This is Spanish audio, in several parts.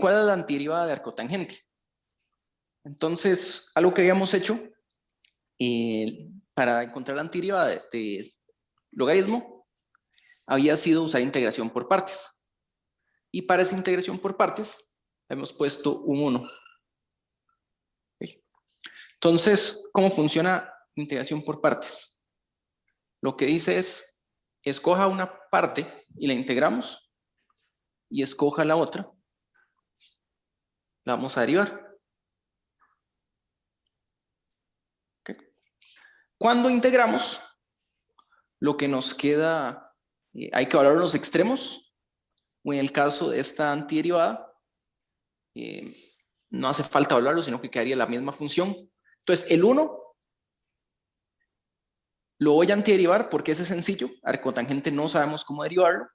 ¿Cuál es la antiderivada de arcotangente? Entonces, algo que habíamos hecho para encontrar la antiderivada de logaritmo había sido usar integración por partes. Y para esa integración por partes hemos puesto un 1. Entonces, ¿cómo funciona integración por partes? Lo que dice es, escoja una parte y la integramos, y escoja la otra, la vamos a derivar. ¿Okay? Cuando integramos, lo que nos queda, hay que evaluar los extremos, o en el caso de esta antiderivada, no hace falta evaluarlo, sino que quedaría la misma función. Entonces, el 1 lo voy a antiderivar porque ese es sencillo. Arcotangente no sabemos cómo derivarlo.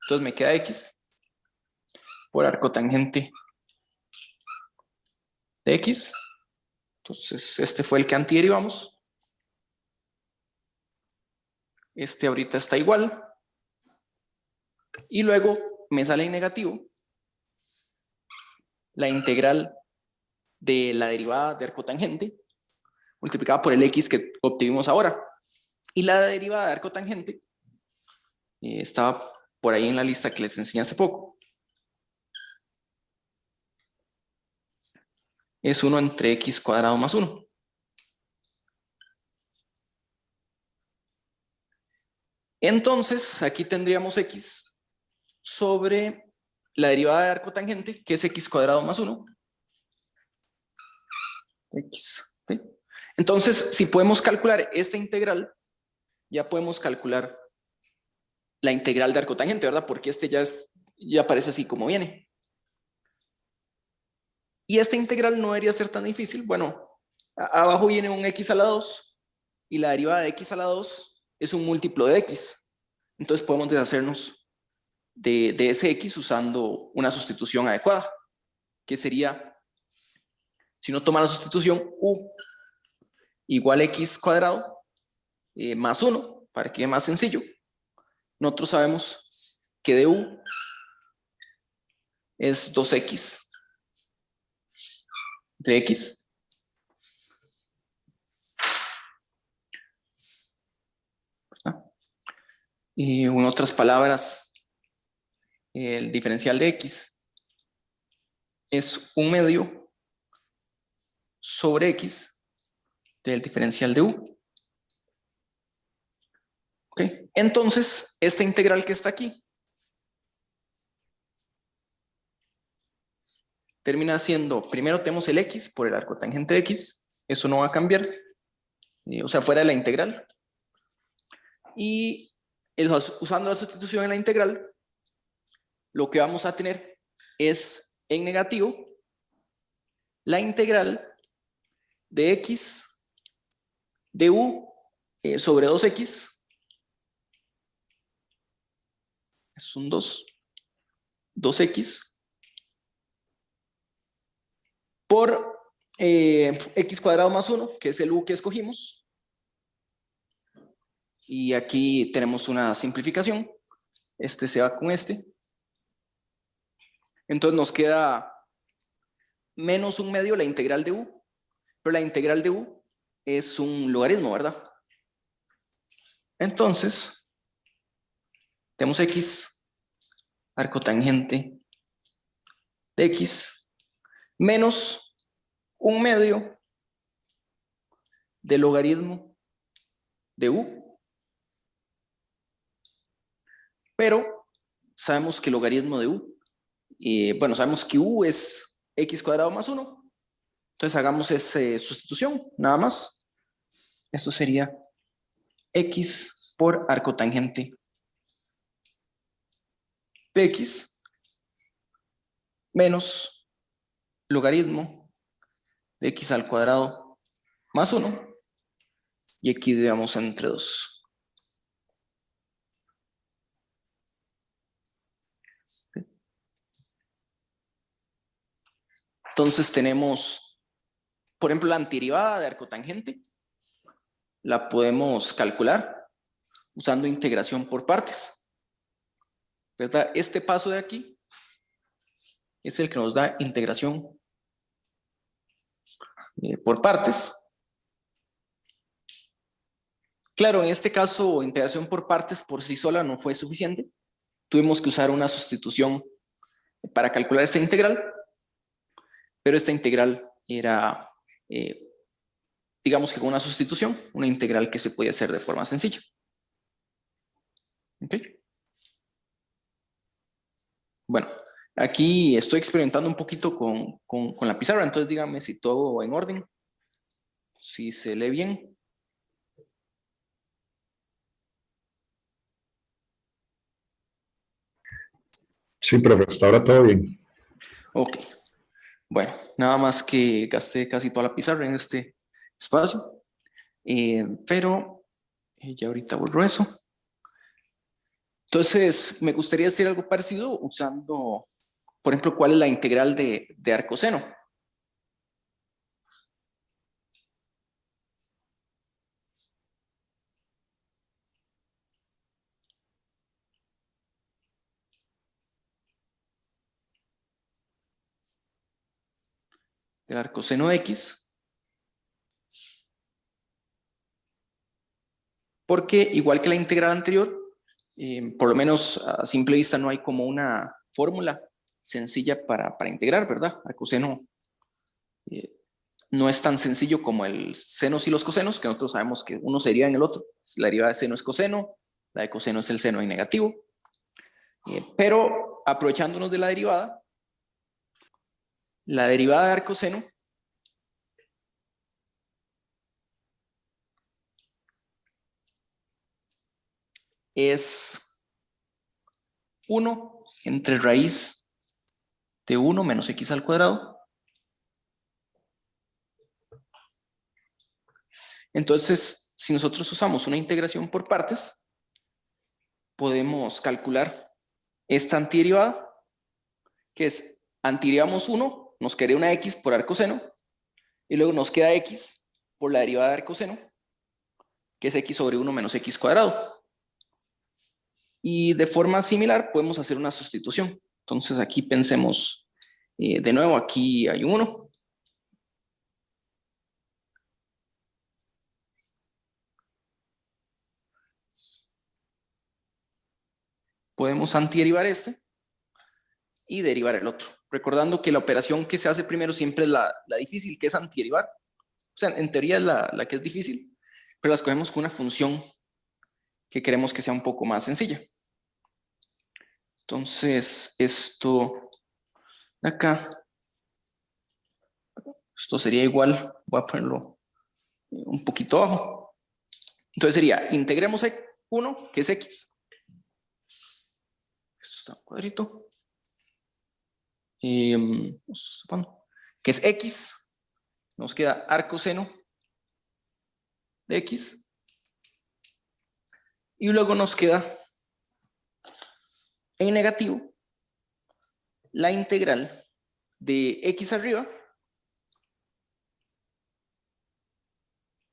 Entonces me queda x por arcotangente de x. Entonces este fue el que antiderivamos. Este ahorita está igual. Y luego me sale en negativo la integral de la derivada de arcotangente multiplicada por el x que obtuvimos ahora. Y la derivada de arcotangente estaba por ahí en la lista que les enseñé hace poco. Es 1 entre x cuadrado más 1. Entonces, aquí tendríamos x sobre la derivada de arcotangente, que es x cuadrado más 1. X. ¿Okay? Entonces, si podemos calcular esta integral, ya podemos calcular la integral de arcotangente, ¿verdad? Porque este ya aparece así como viene. Y esta integral no debería ser tan difícil. Bueno, abajo viene un x a la 2 y la derivada de x a la 2 es un múltiplo de x. Entonces podemos deshacernos de ese x usando una sustitución adecuada, que sería, si uno toma la sustitución, u igual a x cuadrado más 1, para que quede más sencillo. Nosotros sabemos que de u es 2x de x. Y en otras palabras, el diferencial de x es 1/2 sobre x del diferencial de u. ¿Okay? Entonces, esta integral que está aquí termina siendo, primero tenemos el x por el arcotangente de x, eso no va a cambiar, o sea, fuera de la integral. Y usando la sustitución en la integral, lo que vamos a tener es en negativo la integral de x de u sobre 2x. Es un 2x por x cuadrado más 1, que es el u que escogimos. Y aquí tenemos una simplificación. Este se va con este. Entonces nos queda menos 1/2 la integral de u. Pero la integral de u es un logaritmo, ¿verdad? Entonces, tenemos x arcotangente de x menos 1/2 del logaritmo de u. Pero sabemos que el logaritmo de u, bueno, sabemos que u es x cuadrado más 1. Entonces hagamos esa sustitución, nada más. Esto sería x por arcotangente de x menos logaritmo de x al cuadrado más 1. Y aquí dividamos entre 2. Entonces tenemos, por ejemplo, la antiderivada de arcotangente. La podemos calcular usando integración por partes, ¿verdad? Este paso de aquí es el que nos da integración por partes. Claro, en este caso, integración por partes por sí sola no fue suficiente. Tuvimos que usar una sustitución para calcular esta integral, pero esta integral era, digamos que con una sustitución, una integral que se podía hacer de forma sencilla. ¿Okay? Bueno, aquí estoy experimentando un poquito con la pizarra, entonces díganme si todo en orden, si se lee bien. Sí, profe, hasta ahora todo bien. Ok, bueno, nada más que gasté casi toda la pizarra en este espacio, pero ya ahorita borro eso. Entonces, me gustaría decir algo parecido usando, por ejemplo, cuál es la integral de arcoseno. Del arcoseno de X. Porque igual que la integral anterior, por lo menos a simple vista no hay como una fórmula sencilla para integrar, ¿verdad? Arcoseno no es tan sencillo como el senos y los cosenos, que nosotros sabemos que uno sería en el otro. La derivada de seno es coseno, la de coseno es el seno en negativo. Pero aprovechándonos de la derivada de arcoseno es 1 entre raíz de 1 menos x al cuadrado. Entonces, si nosotros usamos una integración por partes, podemos calcular esta antiderivada, que es antiderivamos 1, nos queda una x por arcoseno, y luego nos queda x por la derivada de arcoseno, que es x sobre 1 menos x cuadrado. Y de forma similar podemos hacer una sustitución. Entonces aquí pensemos, de nuevo, aquí hay un 1. Podemos antiderivar este y derivar el otro. Recordando que la operación que se hace primero siempre es la difícil, que es antiderivar. O sea, en teoría es la que es difícil, pero la escogemos con una función que queremos que sea un poco más sencilla. Entonces, esto de acá, esto sería igual, voy a ponerlo un poquito abajo. Entonces sería, integremos 1, que es x. Esto está en cuadrito. Que es x. Nos queda arcoseno de x. Y luego nos queda en negativo la integral de x arriba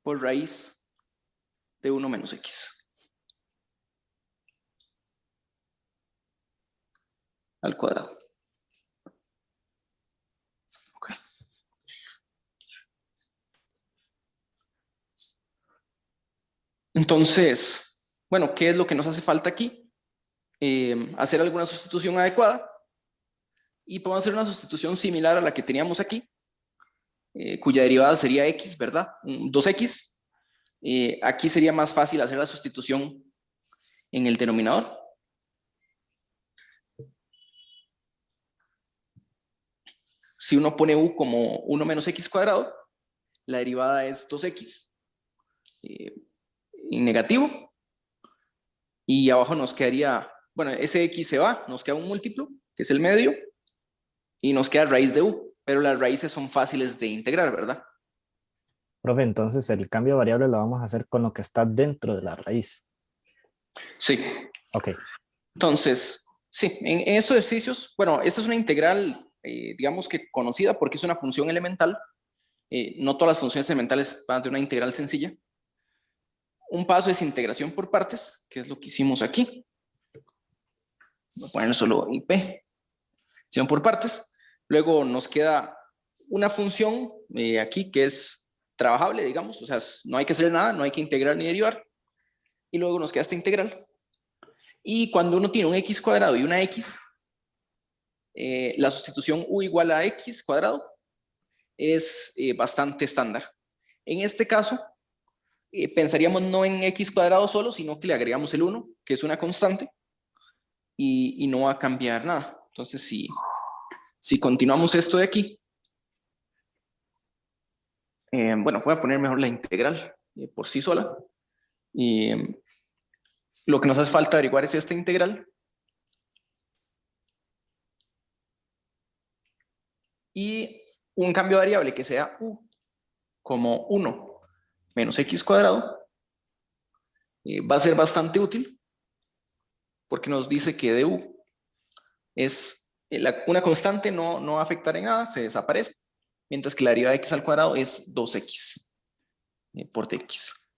por raíz de 1 menos x al cuadrado. Okay. Entonces, bueno, ¿qué es lo que nos hace falta aquí? Hacer alguna sustitución adecuada, y podemos hacer una sustitución similar a la que teníamos aquí, cuya derivada sería x, ¿verdad? 2x. Aquí sería más fácil hacer la sustitución en el denominador. Si uno pone u como 1 menos x cuadrado, la derivada es 2x en negativo, y abajo nos quedaría, bueno, ese x se va, nos queda un múltiplo, que es el medio, y nos queda raíz de u, pero las raíces son fáciles de integrar, ¿verdad? Profe, entonces el cambio de variable lo vamos a hacer con lo que está dentro de la raíz. Sí. Ok. Entonces, sí, en estos ejercicios, bueno, esta es una integral, digamos que conocida porque es una función elemental. No todas las funciones elementales van de una integral sencilla. Un paso es integración por partes, que es lo que hicimos aquí. Voy a poner solo IP. Integración por partes. Luego nos queda una función aquí que es trabajable, digamos, o sea, no hay que hacer nada, no hay que integrar ni derivar. Y luego nos queda esta integral. Y cuando uno tiene un x cuadrado y una x, la sustitución u igual a x cuadrado es bastante estándar. En este caso, pensaríamos no en x cuadrado solo, sino que le agregamos el 1, que es una constante, y no va a cambiar nada. Entonces, si continuamos esto de aquí, bueno, voy a poner mejor la integral por sí sola. Y lo que nos hace falta averiguar es esta integral. Y un cambio de variable que sea u como 1 menos x cuadrado va a ser bastante útil porque nos dice que du es una constante, no va a afectar en nada, se desaparece, mientras que la derivada de x al cuadrado es 2x por dx.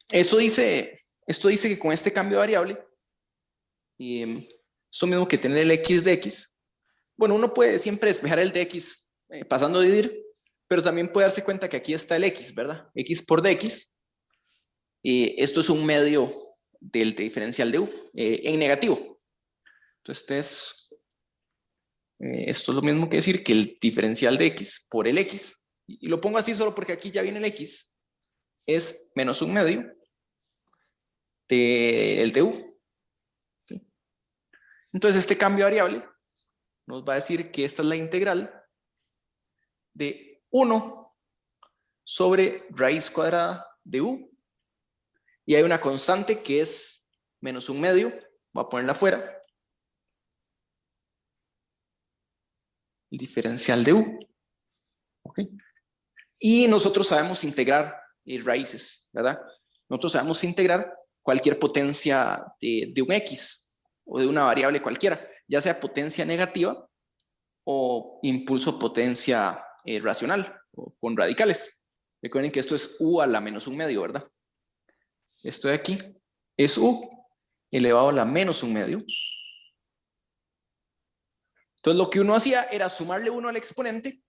Esto dice que con este cambio de variable, eso mismo que tener el x de x, bueno, uno puede siempre despejar el dx pasando a dividir, pero también puede darse cuenta que aquí está el x, ¿verdad? X por dx. Esto es un medio del diferencial de u en negativo. Entonces, esto es lo mismo que decir que el diferencial de x por el x, y lo pongo así solo porque aquí ya viene el x, es menos un medio del de u. Entonces, este cambio de variable nos va a decir que esta es la integral de 1 sobre raíz cuadrada de u, y hay una constante que es menos un medio, voy a ponerla afuera, el diferencial de u. ¿Okay? Y nosotros sabemos integrar raíces, ¿verdad? Nosotros sabemos integrar cualquier potencia de un x o de una variable cualquiera, ya sea potencia negativa o impulso potencia racional o con radicales. Recuerden que esto es u a la menos un medio, ¿verdad? Esto de aquí es u elevado a la menos un medio. Entonces lo que uno hacía era sumarle 1 al exponente.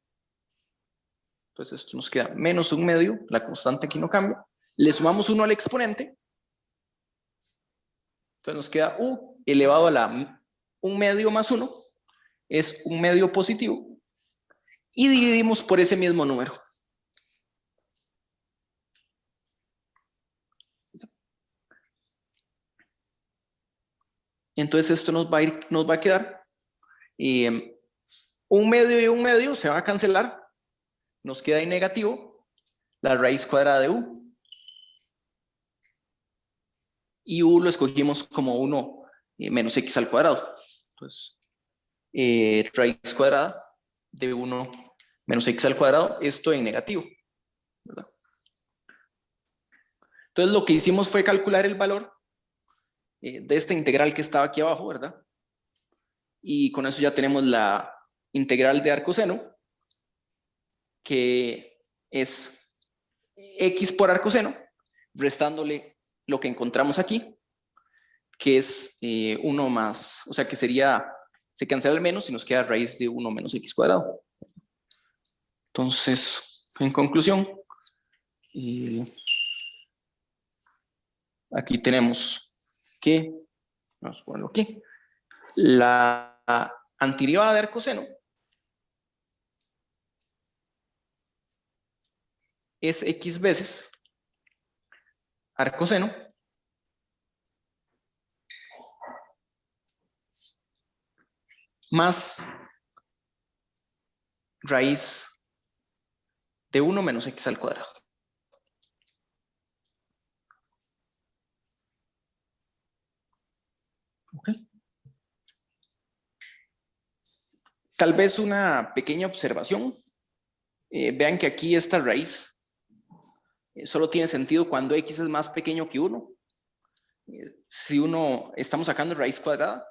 Entonces esto nos queda menos un medio, la constante aquí no cambia. Le sumamos 1 al exponente. Entonces nos queda u elevado a la un medio más 1. Es un medio positivo. Y dividimos por ese mismo número. Entonces esto nos va a quedar un medio y un medio se van a cancelar. Nos queda en negativo la raíz cuadrada de u. Y u lo escogimos como 1 menos x al cuadrado. Entonces, raíz cuadrada de 1 menos x al cuadrado, esto en negativo, ¿verdad? Entonces lo que hicimos fue calcular el valor de esta integral que estaba aquí abajo, ¿verdad? Y con eso ya tenemos la integral de arcoseno, que es x por arcoseno, restándole lo que encontramos aquí, que es 1 más, o sea que sería, se cancela el menos y nos queda raíz de 1 menos x cuadrado. Entonces, en conclusión, aquí tenemos que, vamos a ponerlo aquí, la antiderivada de arcoseno es x veces arcoseno más raíz de 1 menos x al cuadrado. Okay. Tal vez una pequeña observación. Vean que aquí esta raíz solo tiene sentido cuando x es más pequeño que 1. Si estamos sacando raíz cuadrada,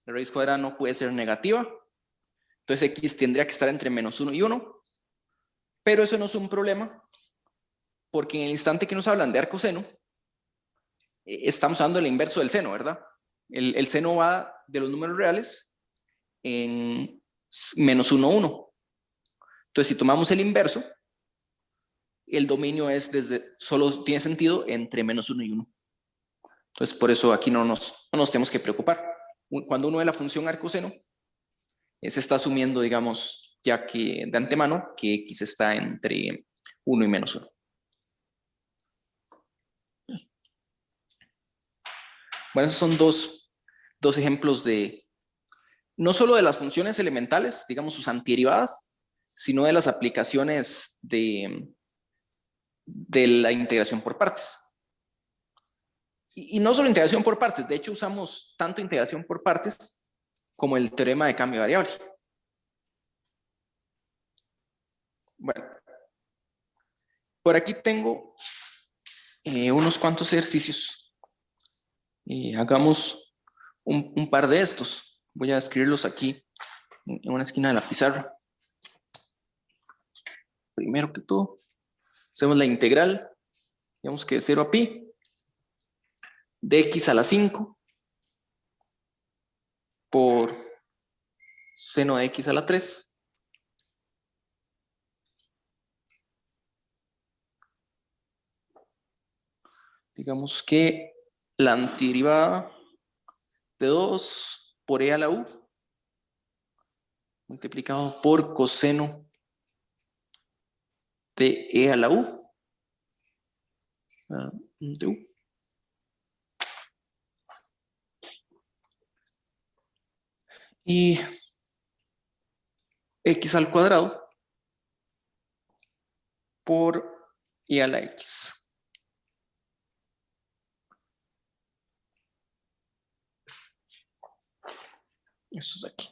la raíz cuadrada no puede ser negativa. Entonces x tendría que estar entre menos 1 y 1. Pero eso no es un problema, porque en el instante que nos hablan de arcoseno, estamos dando el inverso del seno, ¿verdad? El seno va de los números reales en menos 1, 1. Entonces, si tomamos el inverso, el dominio es solo tiene sentido entre menos 1 y 1. Entonces, por eso aquí no nos tenemos que preocupar. Cuando uno ve la función arcoseno, se está asumiendo, digamos, ya que de antemano, que x está entre 1 y menos 1. Bueno, esos son dos ejemplos no solo de las funciones elementales, digamos sus antiderivadas, sino de las aplicaciones de la integración por partes. Y no solo integración por partes, de hecho usamos tanto integración por partes como el teorema de cambio variable. Bueno, por aquí tengo unos cuantos ejercicios. Hagamos un par de estos. Voy a escribirlos aquí en una esquina de la pizarra. Primero que todo, hacemos la integral, digamos que de 0 a pi, de x a la 5 por seno de x a la 3 digamos que la antiderivada de 2 por e a la u multiplicado por coseno de e a la u de u. Y x al cuadrado por e a la x. Eso es aquí.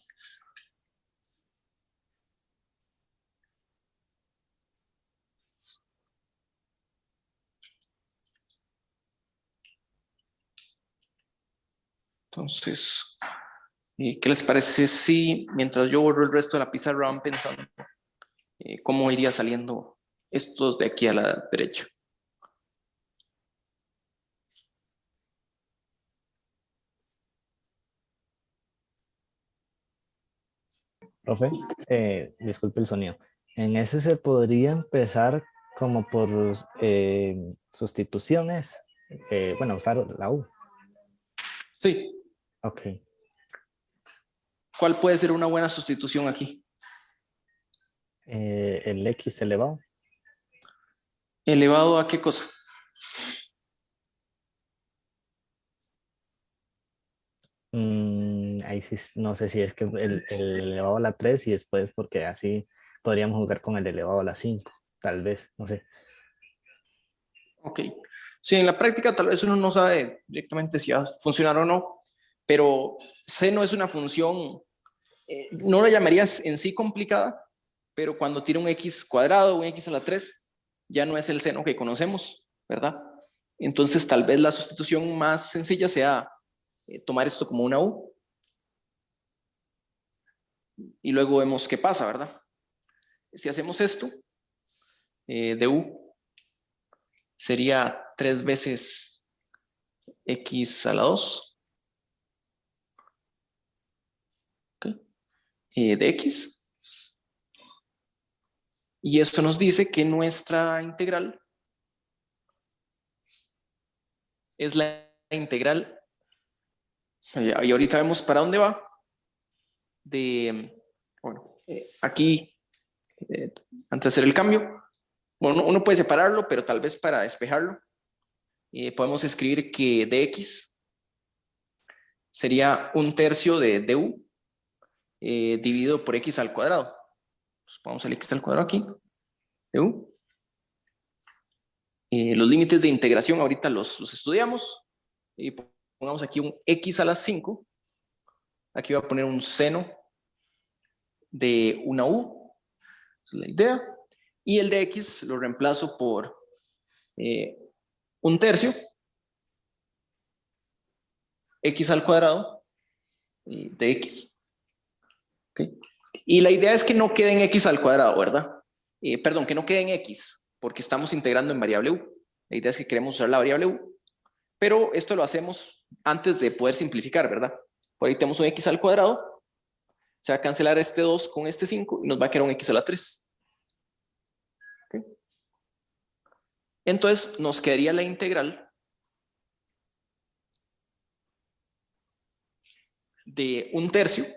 Entonces, ¿qué les parece si mientras yo borro el resto de la pizarra van pensando cómo iría saliendo estos de aquí a la derecha? Profe, disculpe el sonido. En ese se podría empezar como por sustituciones. Bueno, usar la U. Sí. Ok. ¿Cuál puede ser una buena sustitución aquí? El X elevado. ¿Elevado a qué cosa? Ahí sí, no sé si es que el elevado a la 3 y después porque así podríamos jugar con el elevado a la 5, tal vez, no sé. Ok. Sí, en la práctica tal vez uno no sabe directamente si va a funcionar o no, pero seno es una función, no la llamarías en sí complicada, pero cuando tiene un x cuadrado, un x a la 3, ya no es el seno que conocemos, ¿verdad? Entonces tal vez la sustitución más sencilla sea tomar esto como una u y luego vemos qué pasa, ¿verdad? Si hacemos esto, de u sería 3 veces x a la 2 de x. Y esto nos dice que nuestra integral es la integral, y ahorita vemos para dónde va, bueno, aquí, antes de hacer el cambio, bueno, uno puede separarlo, pero tal vez para despejarlo, podemos escribir que dx sería 1/3 de du dividido por x al cuadrado. Pues pongamos el x al cuadrado aquí, du. Los límites de integración ahorita los estudiamos. Y pongamos aquí un x a la 5. Aquí voy a poner un seno de una u. Esa es la idea. Y el de x lo reemplazo por 1/3 x al cuadrado de x. ¿Okay? Y la idea es que no quede en x al cuadrado, ¿verdad? Perdón, que no quede en x, porque estamos integrando en variable u. La idea es que queremos usar la variable u, pero esto lo hacemos antes de poder simplificar, ¿verdad? Por ahí tenemos un x al cuadrado, Se va a cancelar este 2 con este 5 y nos va a quedar un x a la 3. ¿Okay? Entonces nos quedaría la integral de 1/3.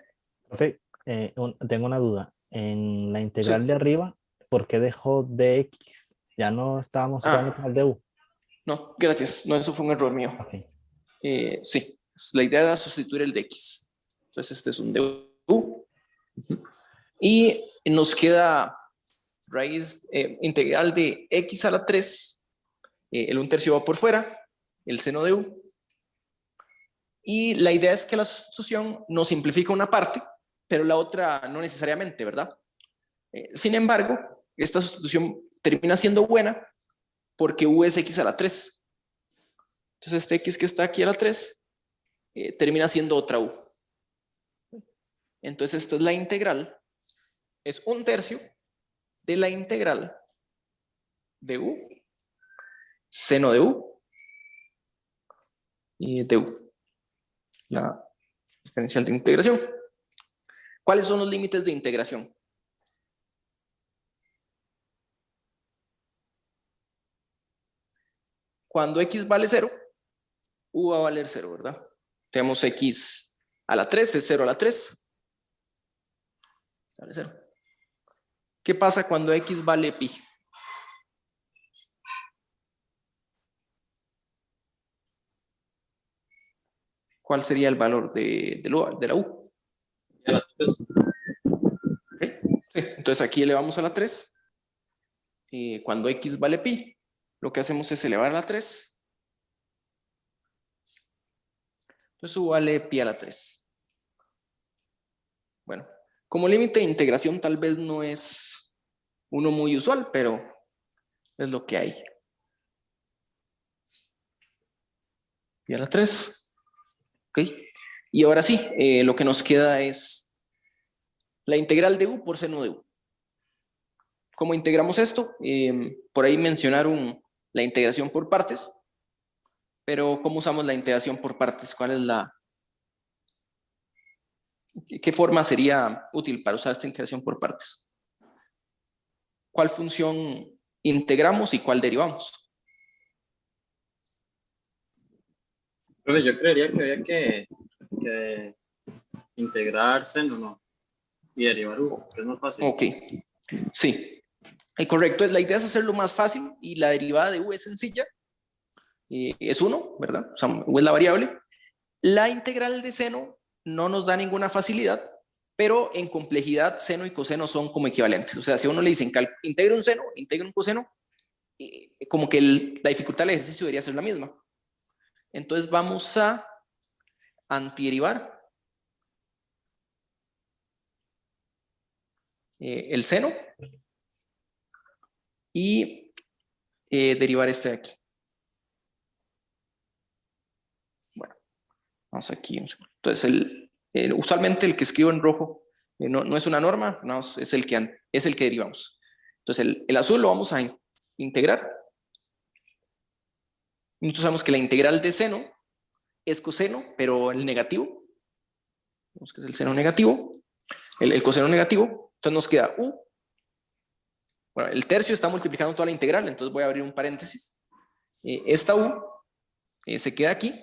Profe, tengo una duda. En la integral Sí. de arriba, ¿por qué dejó dx? Ya no estábamos jugando con el du. No, gracias. No, eso fue un error mío. Ok. Sí, la idea era sustituir el de x. Entonces este es un du. Y nos queda raíz integral de x a la 3. El 1/3 va por fuera, el seno de u. Y la idea es que la sustitución nos simplifica una parte, pero la otra no necesariamente, ¿verdad? Sin embargo, esta sustitución termina siendo buena porque u es x a la 3. Entonces este x que está aquí a la 3 termina siendo otra u. Entonces esto es la integral, es 1/3 de la integral de u, seno de u y de u, la diferencial de integración. ¿Cuáles son los límites de integración? Cuando x vale 0, u va a valer 0, ¿verdad? Tenemos x a la 3, es 0 a la 3. Vale 0. ¿Qué pasa cuando x vale pi? ¿Cuál sería el valor de la u? ¿Okay? Sí, entonces aquí elevamos a la 3. Cuando x vale pi, lo que hacemos es elevar a la 3. Entonces u vale pi a la 3. Bueno, como límite de integración tal vez no es uno muy usual, pero es lo que hay. Pi a la 3. ¿Ok? Y ahora sí, lo que nos queda es la integral de u por seno de u. ¿Cómo integramos esto? Por ahí mencionaron la integración por partes, pero ¿cómo usamos la integración por partes? ¿Cuál es qué forma sería útil para usar esta integración por partes? ¿Cuál función integramos y cuál derivamos? Profe, yo creería que había que integrar seno, ¿no? Y derivar u, que es más fácil. Ok, sí. Correcto, la idea es hacerlo más fácil y la derivada de u es sencilla. Es 1, ¿verdad? O sea, u es la variable. La integral de seno no nos da ninguna facilidad, pero en complejidad seno y coseno son como equivalentes. O sea, si a uno le dicen integra un seno, integra un coseno, como que la dificultad del ejercicio debería ser la misma. Entonces vamos a antiderivar el seno y derivar este de aquí. Bueno, vamos aquí. Entonces, usualmente el que escribo en rojo no es una norma, no, es el que derivamos. Entonces, el azul lo vamos a integrar. Nosotros sabemos que la integral de seno es coseno, pero el negativo. Vemos que es el seno negativo, el coseno negativo. Entonces nos queda u. Bueno, el tercio está multiplicando toda la integral, entonces voy a abrir un paréntesis. Esta u se queda aquí.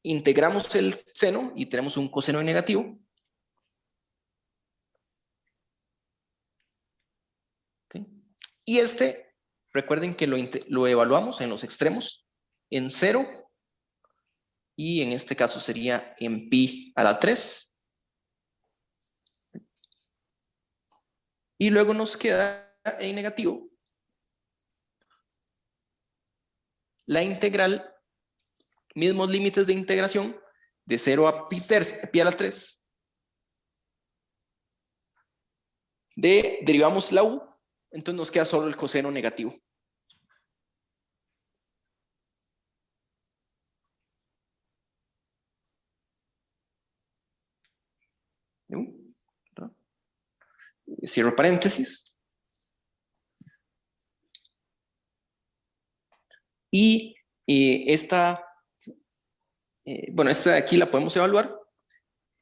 Integramos el seno y tenemos un coseno negativo. ¿Okay? Y recuerden que lo evaluamos en los extremos, en 0, y en este caso sería en pi a la 3. Y luego nos queda en negativo la integral, mismos límites de integración, de 0 a pi a la 3. Derivamos la u, entonces nos queda solo el coseno negativo. Cierro paréntesis. Y esta de aquí la podemos evaluar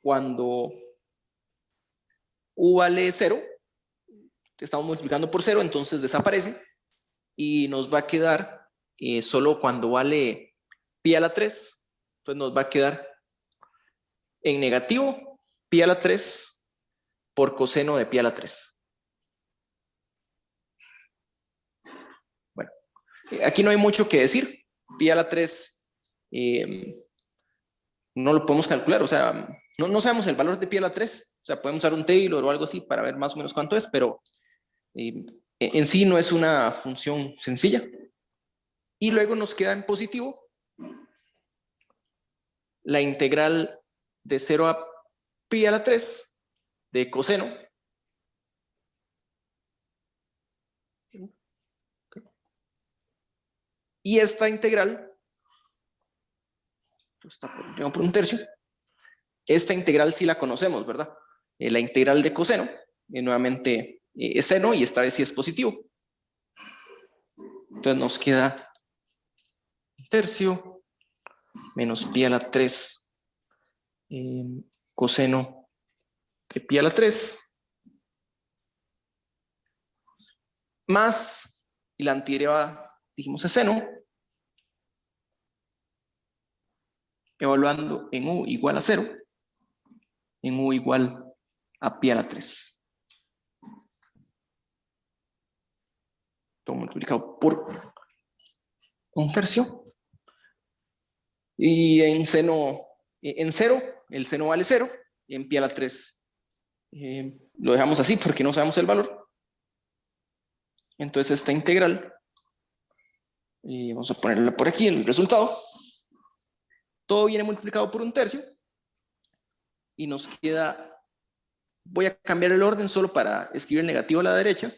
cuando u vale 0, estamos multiplicando por 0, entonces desaparece y nos va a quedar solo cuando vale pi a la 3, entonces nos va a quedar en negativo pi a la 3 por coseno de pi a la 3. Bueno, aquí no hay mucho que decir. Pi a la 3 no lo podemos calcular, o sea, no sabemos el valor de pi a la 3, o sea, podemos usar un Taylor o algo así para ver más o menos cuánto es, pero en sí no es una función sencilla. Y luego nos queda en positivo la integral de 0 a pi a la 3 de coseno y esta integral está por un tercio. Esta integral sí la conocemos, ¿verdad? La integral de coseno, nuevamente es seno y esta vez sí es positivo. Entonces nos queda un tercio menos pi a la 3 coseno de pi a la 3 más, y la antiderivada dijimos es seno, evaluando en u igual a 0, en u igual a pi a la 3. Todo multiplicado por un tercio. Y en seno, en 0, el seno vale 0, y en pi a la 3 lo dejamos así porque no sabemos el valor. Entonces esta integral, vamos a ponerla por aquí, el resultado, todo viene multiplicado por un tercio, y nos queda, voy a cambiar el orden solo para escribir el negativo a la derecha,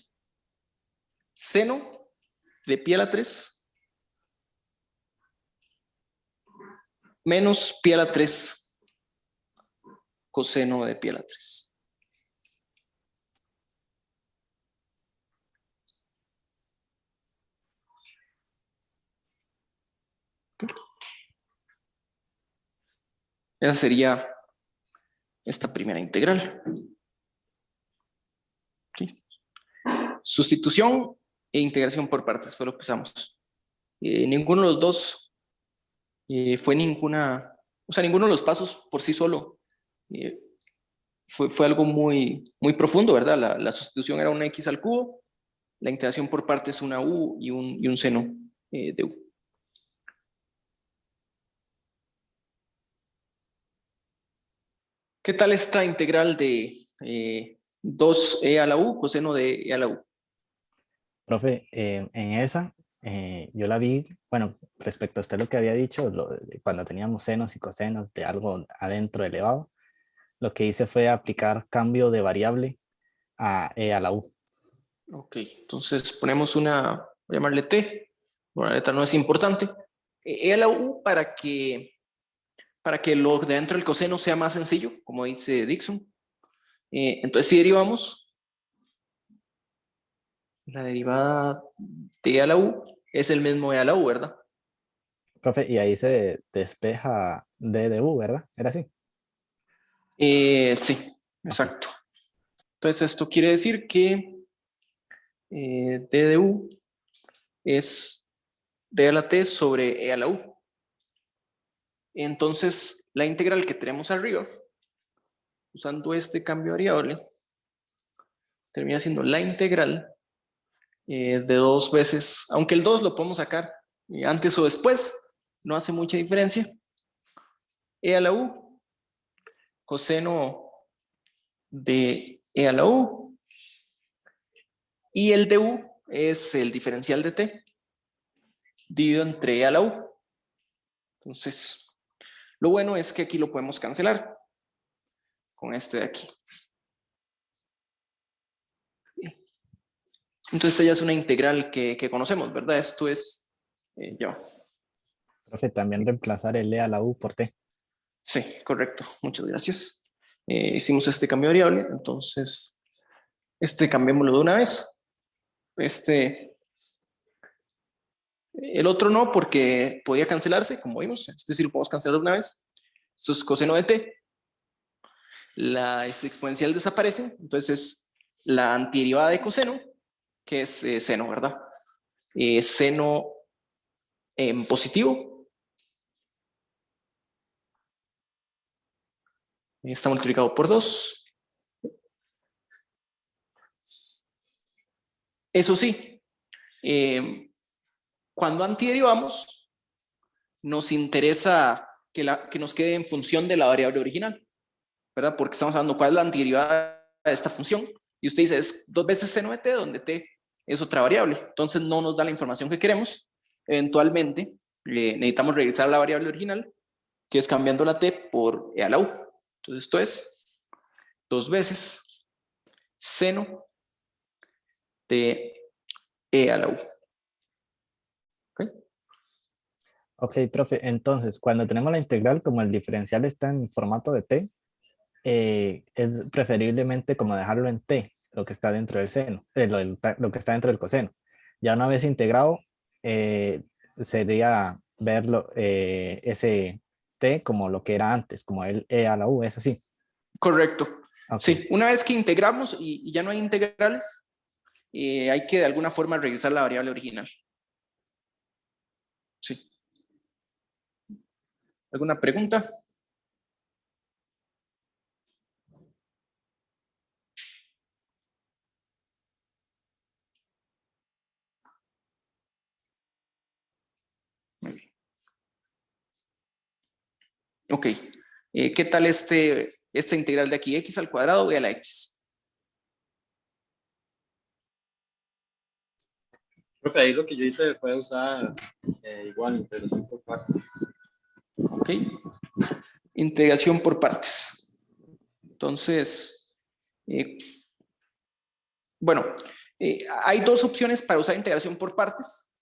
seno de pi a la 3 menos pi a la 3 coseno de pi a la 3. Esa sería esta primera integral. ¿Sí? Sustitución e integración por partes fue lo que usamos. Ninguno de los dos fue ninguna, o sea, ninguno de los pasos por sí solo fue algo muy profundo, ¿verdad? La sustitución era una x al cubo, la integración por partes una u y un seno de u. ¿Qué tal esta integral de 2e a la u coseno de e a la u? Profe, en esa yo la vi, bueno, respecto a usted lo que había dicho, cuando teníamos senos y cosenos de algo adentro elevado, lo que hice fue aplicar cambio de variable a e a la u. Ok, entonces ponemos una, voy a llamarle t, bueno, la letra no es importante, e a la u para que lo de dentro del coseno sea más sencillo, como dice Dixon. Entonces si derivamos, la derivada de e a la u es el mismo e a la u, ¿verdad? Profe, y ahí se despeja d de u, ¿verdad? ¿Era así? Sí, exacto. Entonces esto quiere decir que d de u es d a la t sobre e a la u. Entonces la integral que tenemos arriba, usando este cambio de variable, termina siendo la integral de 2 veces, aunque el 2 lo podemos sacar antes o después, no hace mucha diferencia, e a la u coseno de e a la u, y el du es el diferencial de t dividido entre e a la u. Entonces, lo bueno es que aquí lo podemos cancelar con este de aquí. Entonces esta ya es una integral que conocemos, ¿verdad? Esto es ya. Profe, también reemplazar el e a la u por t. Sí, correcto. Muchas gracias. Hicimos este cambio de variable, entonces este cambiémoslo de una vez. El otro no, porque podía cancelarse, como vimos. Este sí lo podemos cancelar de una vez. Esto es coseno de t. la exponencial desaparece, entonces es la antiderivada de coseno, que es seno, ¿verdad? Seno en positivo está multiplicado por 2. Eso sí, cuando antiderivamos, nos interesa que nos quede en función de la variable original, ¿verdad? Porque estamos hablando cuál es la antiderivada de esta función. Y usted dice, es 2 veces seno de t, donde t es otra variable. Entonces no nos da la información que queremos. Eventualmente necesitamos regresar a la variable original, que es cambiando la t por e a la u. Entonces esto es 2 veces seno de e a la u. Ok, profe, entonces cuando tenemos la integral, como el diferencial está en formato de t, es preferiblemente como dejarlo en t, lo que está dentro del seno, lo que está dentro del coseno. Ya una vez integrado, sería verlo, ese t como lo que era antes, como el e a la u, es así. Correcto. Ok. Sí, una vez que integramos y ya no hay integrales, hay que de alguna forma regresar la variable original. Sí. ¿Alguna pregunta? Muy bien. Ok. ¿Qué tal esta integral de aquí? X al cuadrado y a la X. Profe, ahí lo que yo hice fue usar igual integración por partes. Ok. Integración por partes. Entonces, bueno, hay dos opciones para usar integración por partes,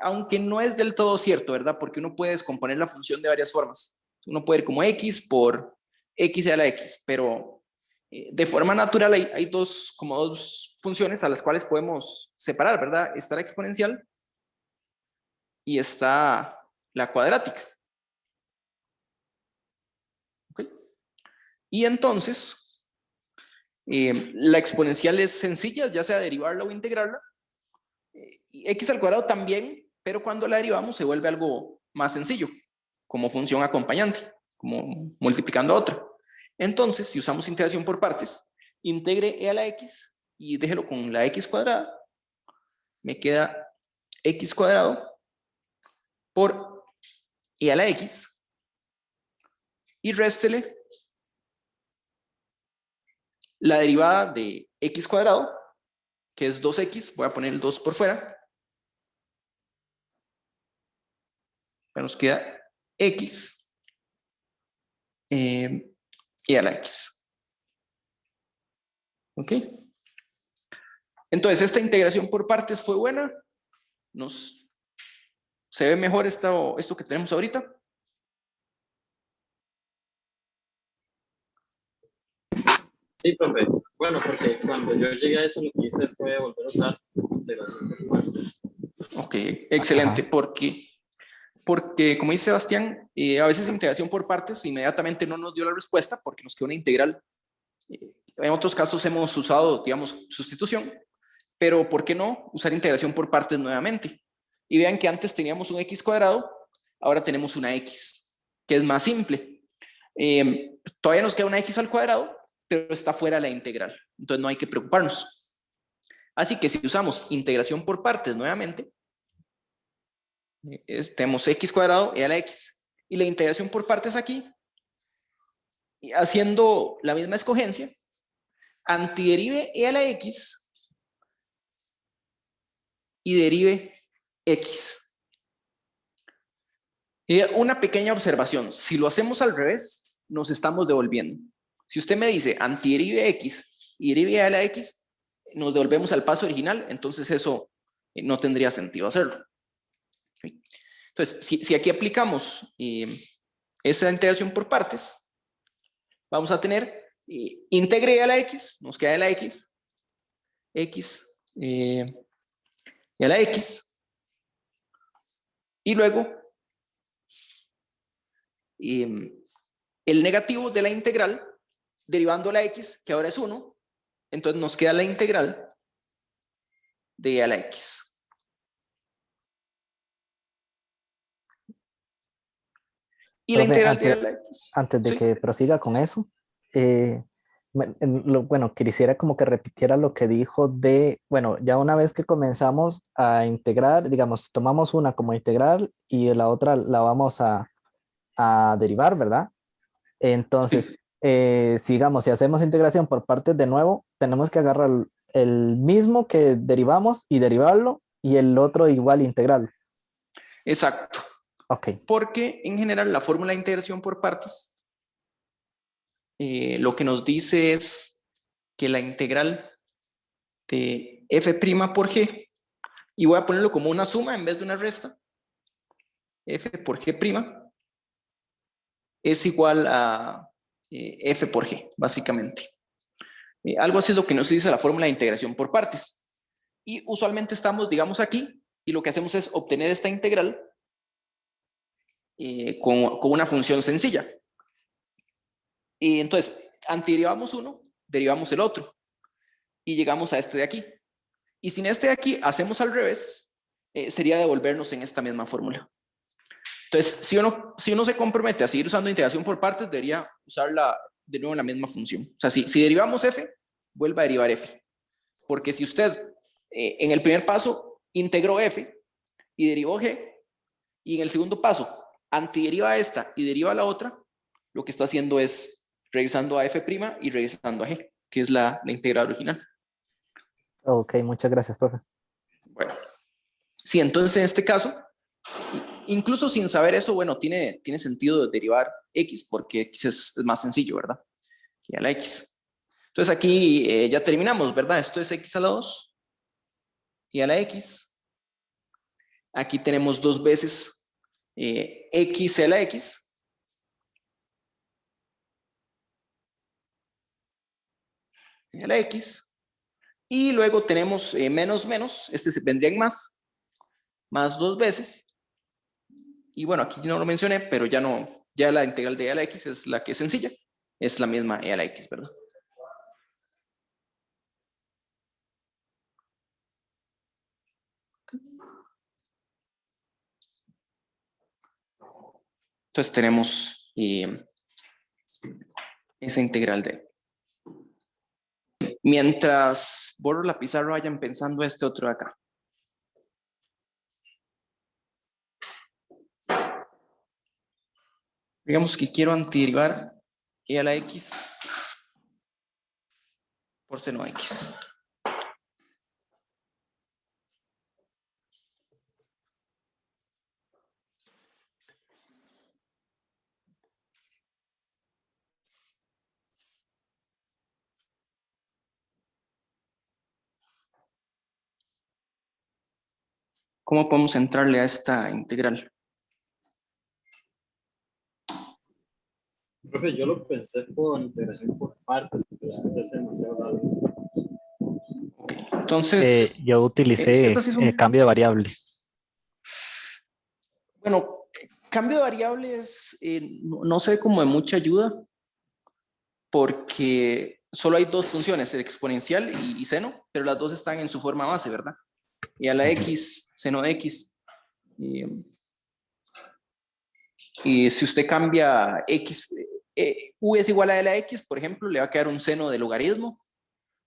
aunque no es del todo cierto, ¿verdad? Porque uno puede descomponer la función de varias formas. Uno puede ir como x por x a la x, pero de forma natural hay dos funciones a las cuales podemos separar, ¿verdad? Está la exponencial y está la cuadrática. ¿Okay? Y entonces, la exponencial es sencilla, ya sea derivarla o integrarla. X al cuadrado también, pero cuando la derivamos se vuelve algo más sencillo, como función acompañante, como multiplicando a otra. Entonces, si usamos integración por partes, integre e a la x y déjelo con la x cuadrada, me queda x cuadrado por e a la x y réstele la derivada de x cuadrado, que es 2x, voy a poner el 2 por fuera, ya nos queda x e a la x. ¿Ok? Entonces, esta integración por partes fue buena. ¿Se ve mejor esto que tenemos ahorita? Sí, profe. Bueno, porque cuando yo llegué a eso, lo que hice fue volver a usar integración por partes. Ok, excelente, Ajá. porque como dice Sebastián, a veces integración por partes inmediatamente no nos dio la respuesta porque nos quedó una integral. En otros casos hemos usado, digamos, sustitución, pero ¿por qué no usar integración por partes nuevamente? Y vean que antes teníamos un x cuadrado, ahora tenemos una x, que es más simple. Todavía nos queda una x al cuadrado, pero está fuera de la integral, entonces no hay que preocuparnos. Así que si usamos integración por partes nuevamente, tenemos x cuadrado e a la x, y la integración por partes aquí, haciendo la misma escogencia, antiderive e a la x y derive x. Y una pequeña observación, si lo hacemos al revés, nos estamos devolviendo. Si usted me dice antiderive x y derive a la x, nos devolvemos al paso original, entonces eso no tendría sentido hacerlo. Entonces, si aquí aplicamos esa integración por partes, vamos a tener integre a la x, nos queda la x y a la x, y luego el negativo de la integral derivando la x, que ahora es 1, entonces nos queda la integral de e a la x. Y la Profe, integral de e a la x. antes de ¿Sí? que prosiga con eso, bueno, quisiera como que repitiera lo que dijo de, bueno, ya una vez que comenzamos a integrar, digamos, tomamos una como integral y la otra la vamos a derivar, ¿verdad? Entonces, Sí. sigamos, si hacemos integración por partes de nuevo, tenemos que agarrar el mismo que derivamos y derivarlo y el otro igual integrarlo. Exacto. Ok, Porque en general la fórmula de integración por partes lo que nos dice es que la integral de f' por g, y voy a ponerlo como una suma en vez de una resta, f por g' es igual a f por g, básicamente. Algo así es lo que nos dice la fórmula de integración por partes. Y usualmente estamos, digamos, aquí, y lo que hacemos es obtener esta integral con una función sencilla. Y entonces, antiderivamos uno, derivamos el otro, y llegamos a este de aquí. Y sin este de aquí, hacemos al revés, sería devolvernos en esta misma fórmula. Entonces, si uno se compromete a seguir usando integración por partes, debería usarla de nuevo en la misma función. O sea, si derivamos f, vuelva a derivar f. Porque si usted en el primer paso integró f y derivó g, y en el segundo paso antideriva esta y deriva la otra, lo que está haciendo es regresando a f' y regresando a g, que es la integral original. ok, muchas gracias, profe. Bueno, sí, entonces en este caso, incluso sin saber eso, bueno, tiene sentido derivar x, porque x es más sencillo, ¿verdad? Que a la x. Entonces aquí ya terminamos, ¿verdad? Esto es x a la 2 y a la x. Aquí tenemos dos veces x a la x. Y a la x. Y luego tenemos menos menos, este se vendría en más dos veces. Y bueno, aquí no lo mencioné, pero ya no, ya la integral de e a la x es la que es sencilla. Es la misma e a la x, ¿verdad? Entonces tenemos esa integral de. Mientras borro la pizarra, vayan pensando este otro de acá. Digamos que quiero antiderivar e a la x por seno x. ¿Cómo podemos entrarle a esta integral? Profe, yo lo pensé por integración por partes, pero es que se hace demasiado largo. Okay. Entonces, Yo utilicé estas sí son, cambio de variable. bueno, cambio de variables no se ve como de mucha ayuda porque solo hay dos funciones, el exponencial y seno, pero las dos están en su forma base, ¿verdad? Y a la x, seno de x. Y si usted cambia x, u es igual a e a la x, por ejemplo, le va a quedar un seno de logaritmo.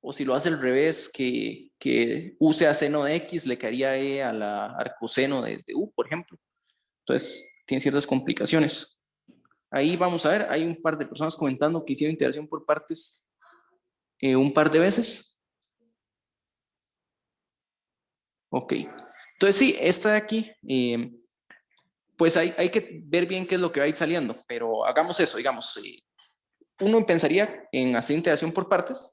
O si lo hace al revés, que u sea seno de x, le quedaría e a la arcoseno de u, por ejemplo. Entonces, tiene ciertas complicaciones. Ahí vamos a ver, hay un par de personas comentando que hicieron integración por partes un par de veces. Ok. Entonces, sí, esta de aquí, pues hay que ver bien qué es lo que va a ir saliendo, pero hagamos eso, digamos. Uno pensaría en hacer integración por partes.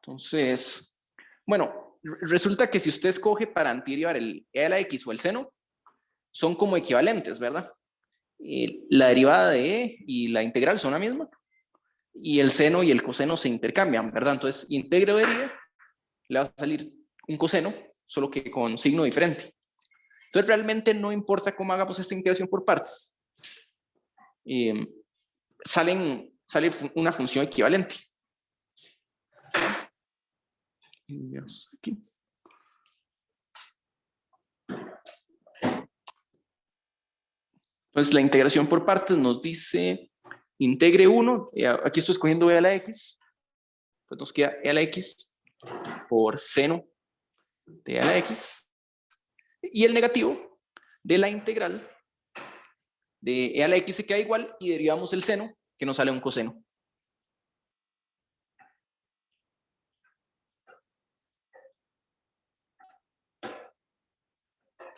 Entonces, bueno, resulta que si usted escoge para antiderivar el e a la x o el seno, son como equivalentes, ¿verdad? La derivada de e y la integral son la misma. Y el seno y el coseno se intercambian, ¿verdad? Entonces, integro de e, le va a salir un coseno, solo que con signo diferente. Entonces, realmente no importa cómo hagamos esta integración por partes. Salen sale una función equivalente. Aquí. Entonces la integración por partes nos dice integre 1, aquí estoy escogiendo e a la x, pues nos queda e a la x por seno de e a la x, y el negativo de la integral de e a la x se queda igual y derivamos el seno, que nos sale un coseno.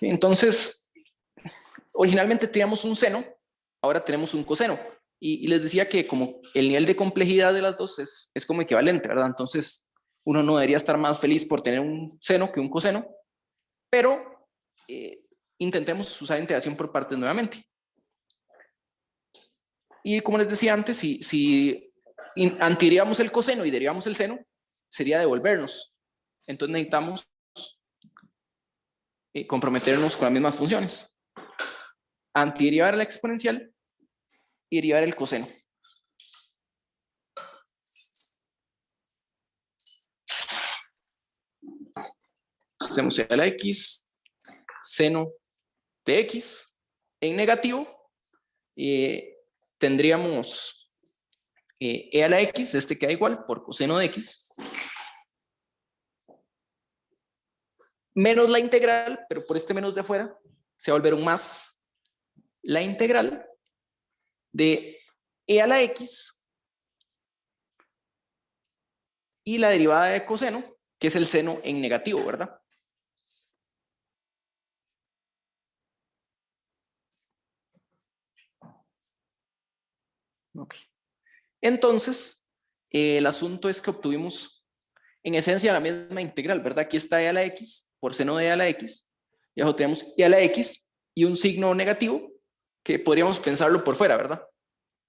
Entonces, originalmente teníamos un seno, ahora tenemos un coseno. Y les decía que como el nivel de complejidad de las dos es como equivalente, ¿verdad? Entonces, uno no debería estar más feliz por tener un seno que un coseno, pero intentemos usar integración por partes nuevamente. Y como les decía antes, si antiderivamos el coseno y derivamos el seno, sería devolvernos. Entonces necesitamos comprometernos con las mismas funciones. Antiderivar la exponencial y derivar el coseno. Hacemos e a la x, seno de x. En negativo, tendríamos e a la x, este queda igual por coseno de x, menos la integral, pero por este menos de afuera, se va a volver un más la integral de e a la x y la derivada de coseno, que es el seno en negativo, ¿verdad? Okay. Entonces, el asunto es que obtuvimos en esencia la misma integral, ¿verdad? Aquí está e a la x por seno de e a la x, y abajo tenemos e a la x y un signo negativo que podríamos pensarlo por fuera, ¿verdad?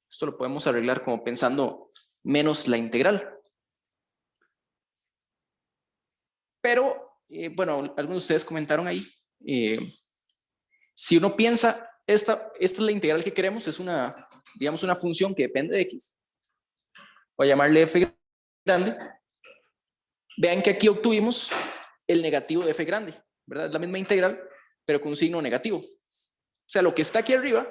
Esto lo podemos arreglar como pensando menos la integral. Pero, bueno, algunos de ustedes comentaron ahí, si uno piensa, esta es la integral que queremos, es una, digamos, una función que depende de x. Voy a llamarle f grande. Vean que aquí obtuvimos el negativo de f grande, ¿verdad? Es la misma integral, pero con un signo negativo. O sea, lo que está aquí arriba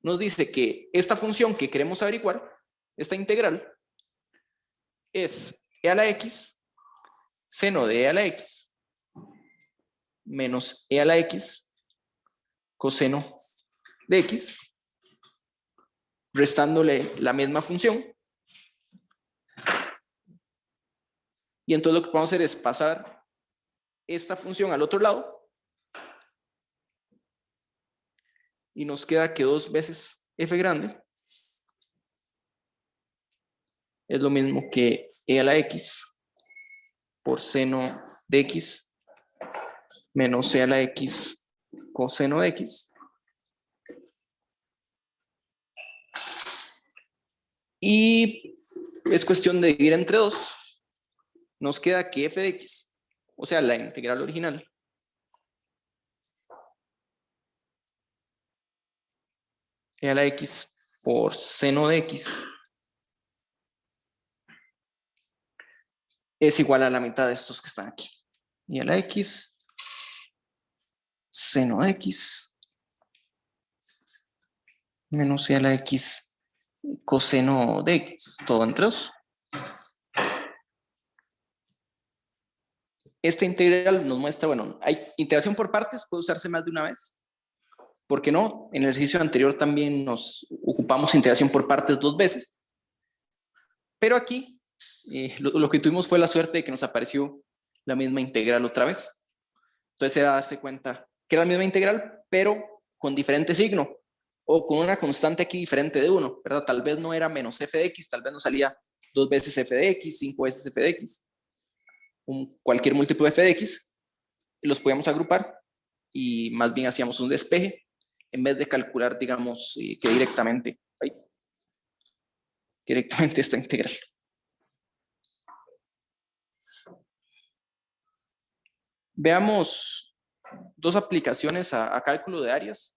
nos dice que esta función que queremos averiguar, esta integral, es e a la x, seno de e a la x, menos e a la x, coseno de x, restándole la misma función. Y entonces lo que podemos hacer es pasar esta función al otro lado. Y nos queda que 2 veces f grande es lo mismo que e a la x por seno de x menos e a la x coseno de x. Y es cuestión de dividir entre 2. Nos queda que f de x, o sea, la integral original, e a la x por seno de x es igual a la mitad de estos que están aquí. E a la x, seno de x, menos e a la x coseno de x, todo entre 2. Esta integral nos muestra, bueno, hay integración por partes, puede usarse más de una vez. ¿Por qué no? En el ejercicio anterior también nos ocupamos integración por partes 2 veces. Pero aquí lo que tuvimos fue la suerte de que nos apareció la misma integral otra vez. Entonces era darse cuenta que era la misma integral, pero con diferente signo o con una constante aquí diferente de 1, ¿verdad? Tal vez no era menos f de x, tal vez nos salía 2 veces f de x, 5 veces f de x, cualquier múltiplo de f de x, y los podíamos agrupar y más bien hacíamos un despeje en vez de calcular, digamos, que directamente esta integral. Veamos 2 aplicaciones a cálculo de áreas.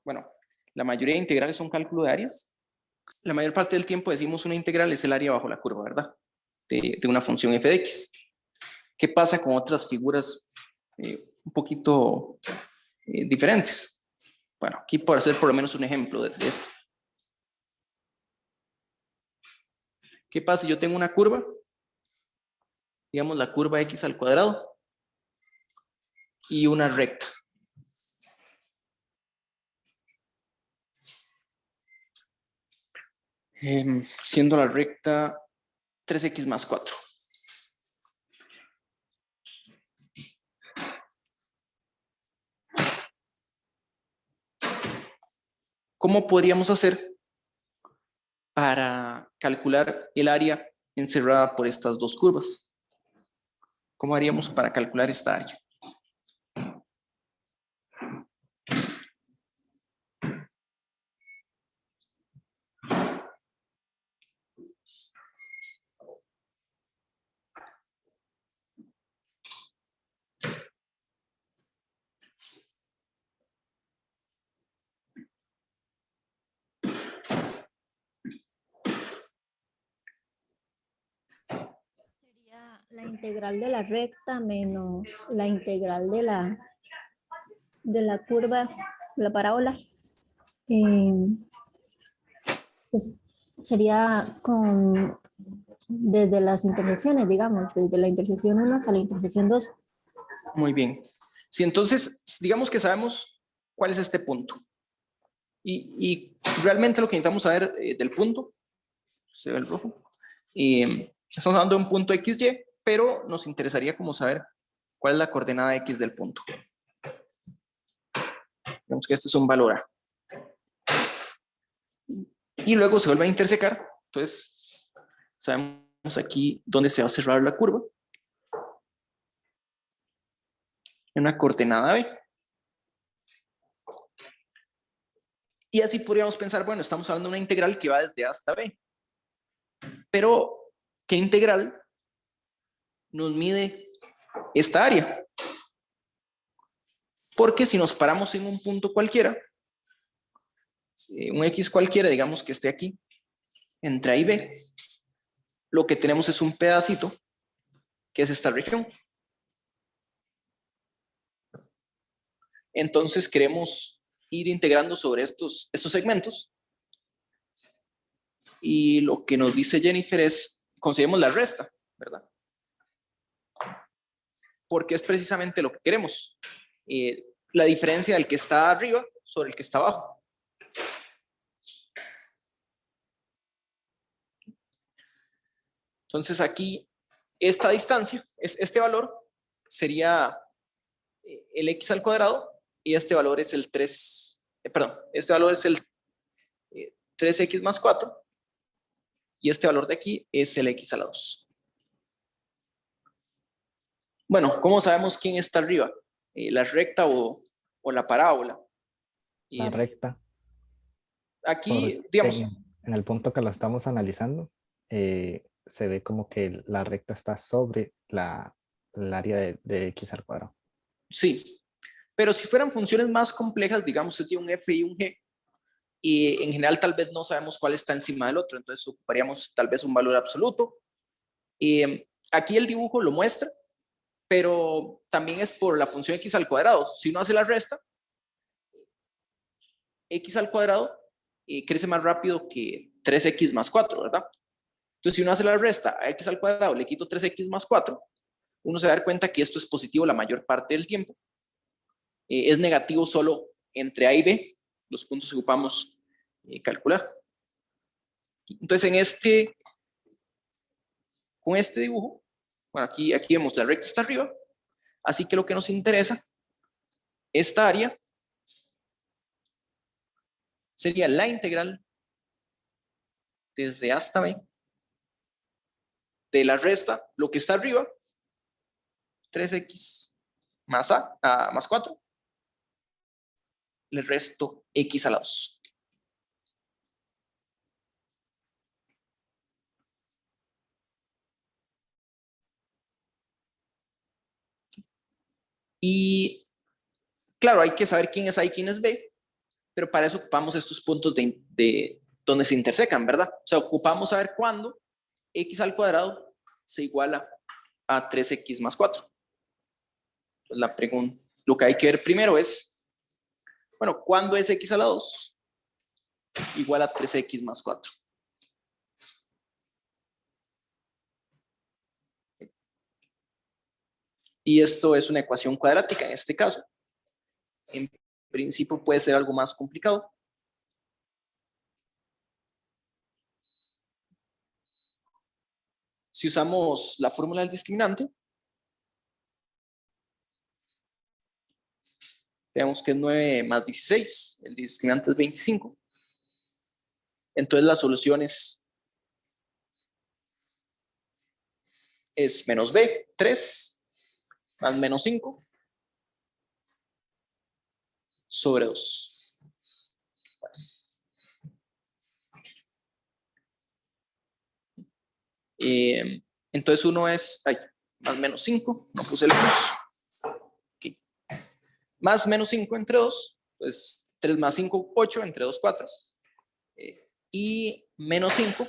Bueno, la mayoría de integrales son cálculo de áreas. La mayor parte del tiempo decimos una integral es el área bajo la curva, ¿verdad? De una función f de x. ¿Qué pasa con otras figuras un poquito diferentes? Bueno, aquí por hacer por lo menos un ejemplo de esto. ¿Qué pasa si yo tengo una curva? Digamos la curva x al cuadrado y una recta. Siendo la recta 3x más 4. ¿Cómo podríamos hacer para calcular el área encerrada por estas dos curvas? ¿Cómo haríamos para calcular esta área? Sería la integral de la recta menos la integral de la curva, de la parábola. Pues sería desde las intersecciones, digamos, desde la intersección 1 hasta la intersección 2. Muy bien. Si entonces, digamos que sabemos cuál es este punto. Y realmente lo que necesitamos saber del punto, se ve el rojo, estamos hablando de un punto XY, pero nos interesaría como saber cuál es la coordenada X del punto. Digamos que este es un valor A. Y luego se vuelve a intersecar, entonces sabemos aquí dónde se va a cerrar la curva. En una coordenada B. Y así podríamos pensar, bueno, estamos hablando de una integral que va desde A hasta B. Pero, ¿qué integral nos mide esta área? Porque si nos paramos en un punto cualquiera, un X cualquiera, digamos que esté aquí, entre A y B, lo que tenemos es un pedacito, que es esta región. Entonces queremos ir integrando sobre estos segmentos. Y lo que nos dice Jennifer es, consideremos la resta, ¿verdad? Porque es precisamente lo que queremos. La diferencia del que está arriba sobre el que está abajo. Entonces aquí, esta distancia, este valor, sería el x al cuadrado y este valor es el 3, este valor es el 3x más 4 y este valor de aquí es el x a la 2. Bueno, ¿cómo sabemos quién está arriba? ¿La recta o la parábola? La recta. Aquí, digamos... En el punto que lo estamos analizando, se ve como que la recta está sobre el área de x al cuadrado. Sí, pero si fueran funciones más complejas, digamos, es de un f y un g, y en general tal vez no sabemos cuál está encima del otro, entonces ocuparíamos tal vez un valor absoluto. Aquí el dibujo lo muestra, pero también es por la función x al cuadrado. Si uno hace la resta, x al cuadrado crece más rápido que 3x más 4, ¿verdad? Entonces, si uno hace la resta a x al cuadrado, le quito 3x más 4, uno se va a dar cuenta que esto es positivo la mayor parte del tiempo. Es negativo solo entre A y B, los puntos que ocupamos calcular. Entonces, con este dibujo, bueno, aquí vemos la recta está arriba, así que lo que nos interesa, esta área, sería la integral desde A hasta B de la resta, lo que está arriba, 3x más más 4, le resto x a la 2. Y claro, hay que saber quién es A y quién es B, pero para eso ocupamos estos puntos de donde se intersecan, ¿verdad? O sea, ocupamos saber cuándo x al cuadrado se iguala a 3x más 4. Entonces, la pregunta, lo que hay que ver primero es, bueno, ¿cuándo es x a la 2 igual a 3x más 4? Y esto es una ecuación cuadrática en este caso. En principio puede ser algo más complicado. Si usamos la fórmula del discriminante, tenemos que es 9 más 16, el discriminante es 25. Entonces la solución es menos b, 3, más menos 5, sobre 2. Entonces uno es, más menos 5, no puse el plus. Okay. Más menos 5 entre 2, pues 3 más 5, 8, entre 2, 4. Y menos 5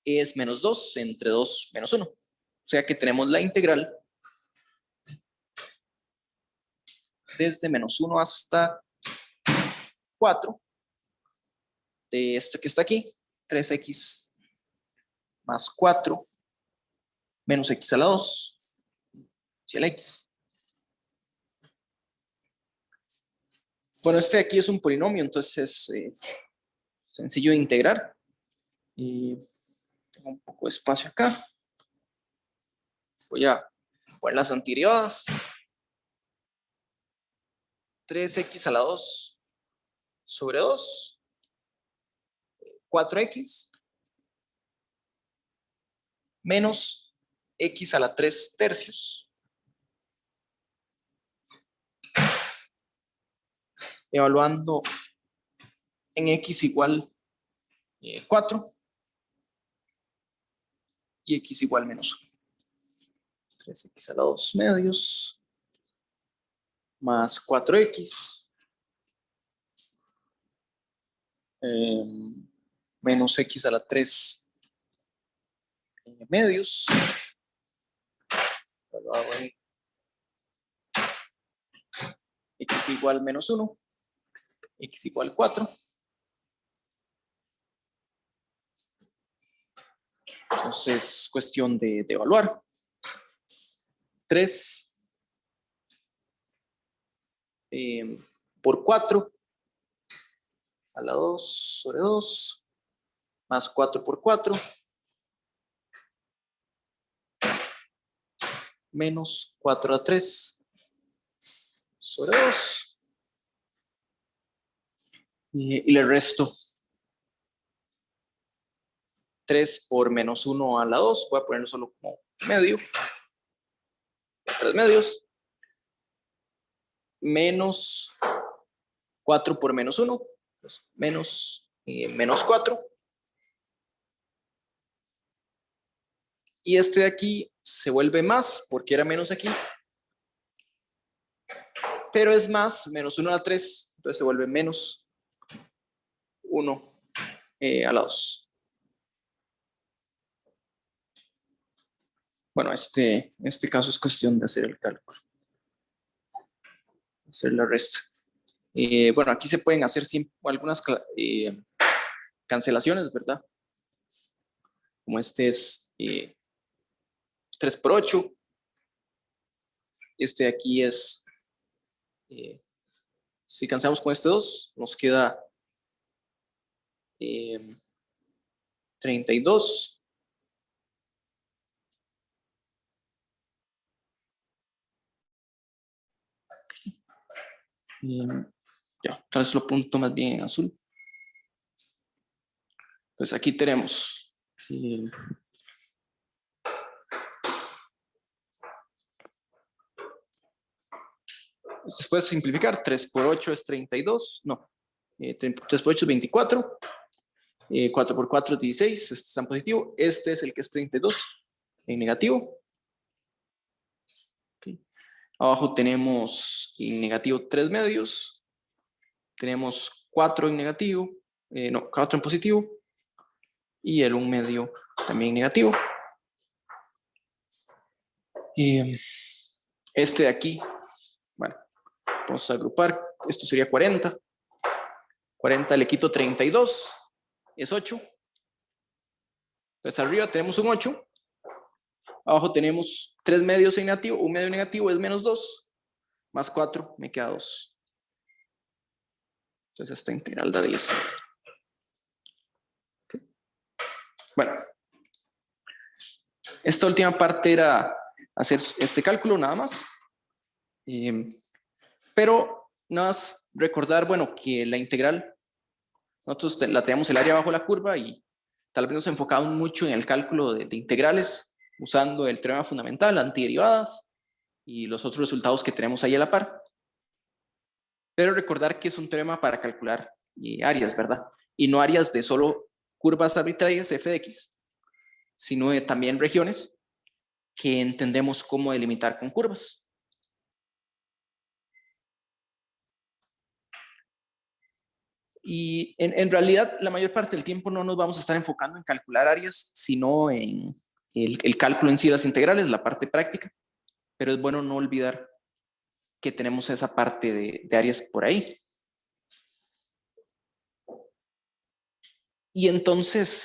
es menos 2, entre 2, menos 1. O sea que tenemos la integral desde menos 1 hasta 4 de esto que está aquí, 3x más 4 menos x a la 2 hacia la x. Bueno, este de aquí es un polinomio, entonces es sencillo de integrar. Y tengo un poco de espacio acá. Voy a poner las antiderivadas. 3x a la 2 sobre 2. 4x menos x a la 3 tercios. Evaluando en x igual 4 y x igual menos 1. 3x a la 2 medios más 4x menos x a la 3 medios. Lo hago ahí. X igual menos 1. X igual 4. Entonces, cuestión de evaluar. 3 por 4 a la 2 sobre 2 más 4 por 4 menos 4 a 3 sobre 2 y le resto 3 por menos 1 a la 2, voy a ponerlo solo como medio, 3 medios, menos 4 por menos 1, pues menos 4. Y este de aquí se vuelve más porque era menos aquí. Pero es más, menos 1 a la 3, entonces se vuelve menos 1 a la 2. Bueno, en este caso es cuestión de hacer el cálculo. Hacer la resta. Bueno, aquí se pueden hacer algunas cancelaciones, ¿verdad? Como este es 3 por 8. Este de aquí es, si cancelamos con este 2, nos queda 32. Ya, entonces lo apunto más bien en azul. Pues aquí tenemos se puede simplificar. 3 por 8 es 32. No, 3 por 8 es 24. 4 por 4 es 16. Este está en positivo. Este es el que es 32 en negativo. Okay. Abajo tenemos en negativo 3 medios. Tenemos 4 en negativo no, cada otro en positivo, y el 1/2 también negativo. Y este de aquí, bueno, vamos a agrupar, esto sería 40. 40 le quito 32, es 8. Entonces arriba tenemos un 8. Abajo tenemos 3 medios en negativo, 1/2 negativo es -2, más 4 me queda 2. Entonces esta integral da 10. Okay. Bueno, esta última parte era hacer este cálculo nada más. Pero nada más recordar, bueno, que la integral, nosotros la tenemos el área bajo la curva y tal vez nos enfocamos mucho en el cálculo de integrales usando el teorema fundamental, antiderivadas y los otros resultados que tenemos ahí a la par. Pero recordar que es un teorema para calcular áreas, ¿verdad? Y no áreas de solo curvas arbitrarias f de x, sino de también regiones que entendemos cómo delimitar con curvas. Y en realidad la mayor parte del tiempo no nos vamos a estar enfocando en calcular áreas, sino en el cálculo en sí de las integrales, la parte práctica. Pero es bueno no olvidar que tenemos esa parte de áreas por ahí. Y entonces,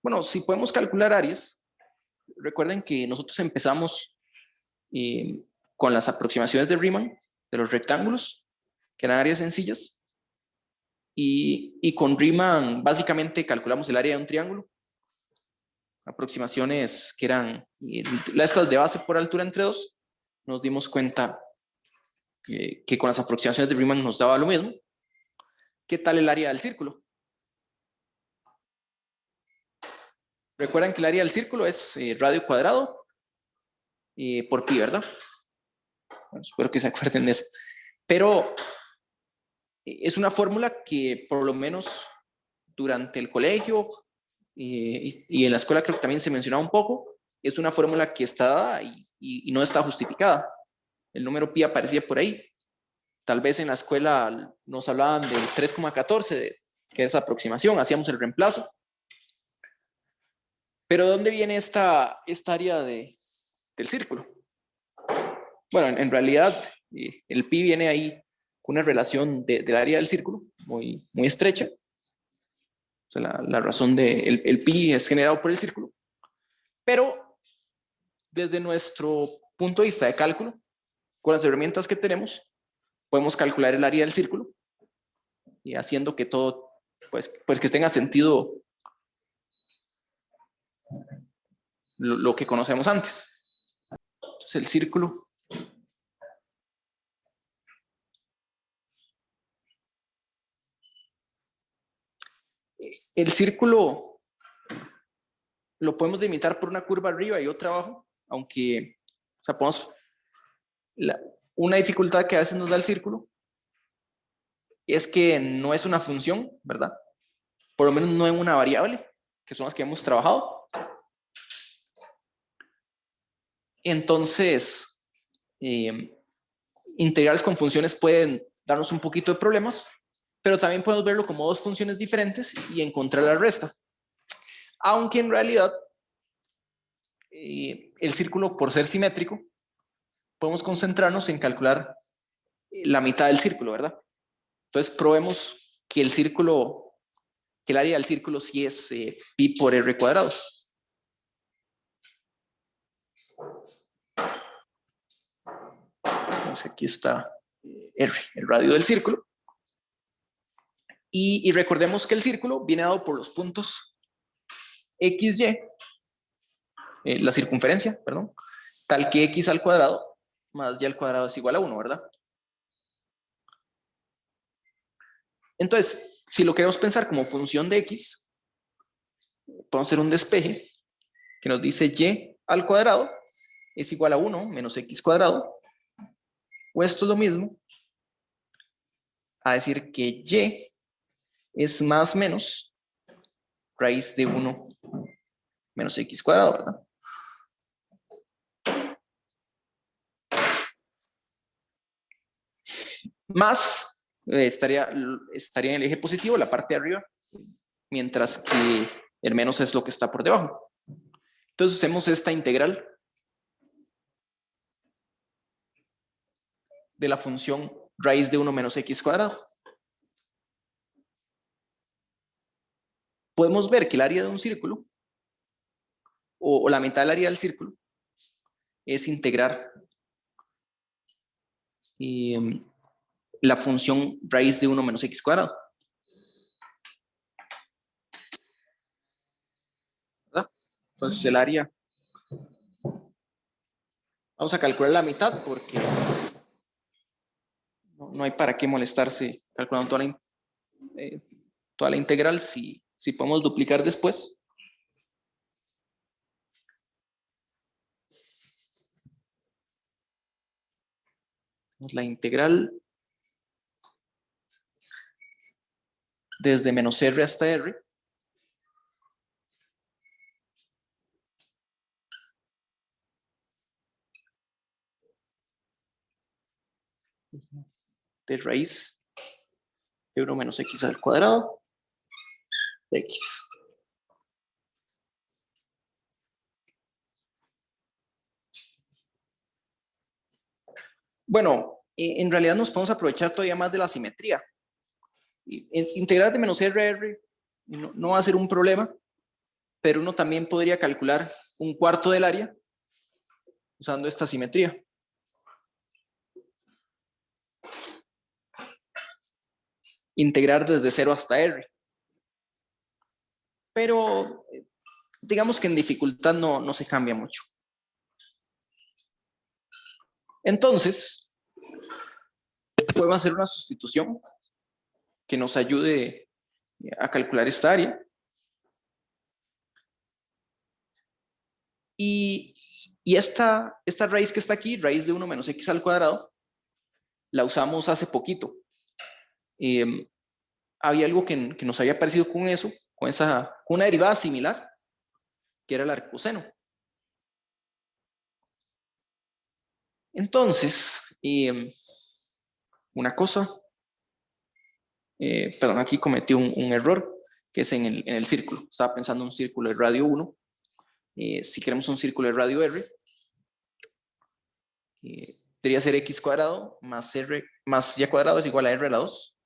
bueno, si podemos calcular áreas, recuerden que nosotros empezamos con las aproximaciones de Riemann, de los rectángulos, que eran áreas sencillas. Y con Riemann básicamente calculamos el área de un triángulo. Aproximaciones que eran estas de base por altura entre 2. Nos dimos cuenta que con las aproximaciones de Riemann nos daba lo mismo. ¿Qué tal el área del círculo? Recuerdan que el área del círculo es radio cuadrado por pi, ¿verdad? Bueno, espero que se acuerden de eso. Pero es una fórmula que por lo menos durante el colegio y en la escuela creo que también se mencionaba un poco, es una fórmula que está dada y no está justificada. El número pi aparecía por ahí. Tal vez en la escuela nos hablaban del 3,14, que es aproximación, hacíamos el reemplazo. Pero ¿de dónde viene esta área del círculo? Bueno, en realidad el pi viene ahí con una relación del área del círculo muy estrecha. O sea, la razón el pi es generado por el círculo. Pero desde nuestro punto de vista de cálculo, con las herramientas que tenemos, podemos calcular el área del círculo y haciendo que todo, pues que tenga sentido lo que conocemos antes. Entonces el círculo lo podemos delimitar por una curva arriba y otra abajo, aunque, o sea, podemos, una dificultad que a veces nos da el círculo es que no es una función, ¿verdad? Por lo menos no en una variable, que son las que hemos trabajado. Entonces, integrales con funciones pueden darnos un poquito de problemas, pero también podemos verlo como dos funciones diferentes y encontrar la resta. Aunque en realidad el círculo, por ser simétrico, podemos concentrarnos en calcular la mitad del círculo, ¿verdad? Entonces probemos que el área del círculo sí es pi por r cuadrado. Entonces aquí está r, el radio del círculo. Y recordemos que el círculo viene dado por los puntos x, y, la circunferencia, perdón, tal que x al cuadrado más y al cuadrado es igual a 1, ¿verdad? Entonces, si lo queremos pensar como función de x, podemos hacer un despeje que nos dice y al cuadrado es igual a 1 menos x cuadrado, o esto es lo mismo a decir que y es más menos raíz de 1 menos x cuadrado, ¿verdad? Más estaría en el eje positivo, la parte de arriba, mientras que el menos es lo que está por debajo. Entonces usemos esta integral de la función raíz de 1 menos x cuadrado. Podemos ver que el área de un círculo, o la mitad del área del círculo, es integrar la función raíz de 1 menos x cuadrado. ¿Verdad? Entonces el área, vamos a calcular la mitad porque no hay para qué molestarse calculando toda la integral si podemos duplicar después. La integral desde menos r hasta r de raíz de 1 menos x al cuadrado de x. Bueno, en realidad nos podemos aprovechar todavía más de la simetría. Integrar de menos r a r no va a ser un problema, pero uno también podría calcular un cuarto del área usando esta simetría. Integrar desde 0 hasta r. Pero digamos que en dificultad no se cambia mucho. Entonces, podemos hacer una sustitución que nos ayude a calcular esta área. Y esta raíz que está aquí, raíz de 1 menos x al cuadrado, la usamos hace poquito. Había algo que nos había parecido con eso, con una derivada similar, que era el arcoseno. Entonces, una cosa, perdón, aquí cometí un error, que es en el círculo. Estaba pensando en un círculo de radio 1. Si queremos un círculo de radio r, debería ser x cuadrado más r más y cuadrado es igual a r a la 2.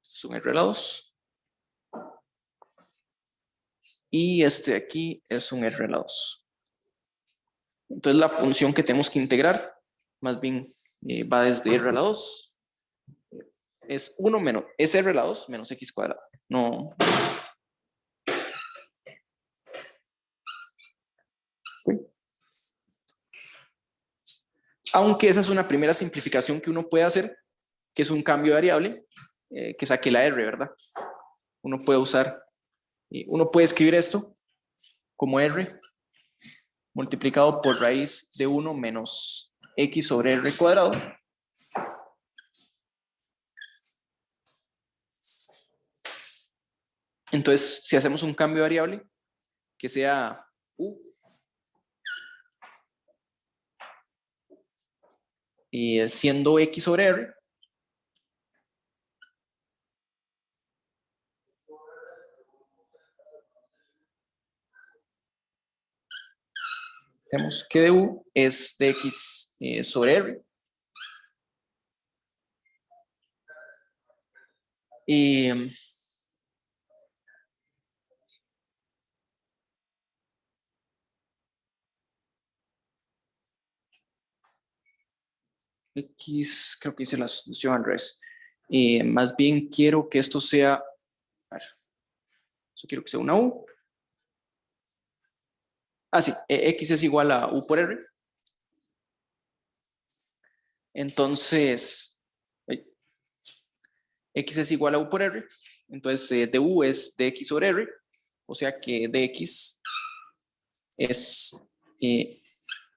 Es un r a la 2. Y este de aquí es un r a la 2. Entonces la función que tenemos que integrar, más bien va desde r a la 2. Es r a la 2 menos x cuadrado. No. Aunque esa es una primera simplificación que uno puede hacer, que es un cambio de variable, que saque la r, ¿verdad? Uno puede escribir esto como r multiplicado por raíz de 1 menos x sobre r cuadrado. Entonces, si hacemos un cambio de variable, que sea u, y siendo x sobre r, tenemos que du es de x sobre r. Y x, creo que hice la solución al revés. Más bien quiero que esto sea, a ver, eso quiero que sea una u. Ah, sí, x es igual a u por r. Entonces, x es igual a u por r. Entonces, du es dx sobre r. O sea que dx es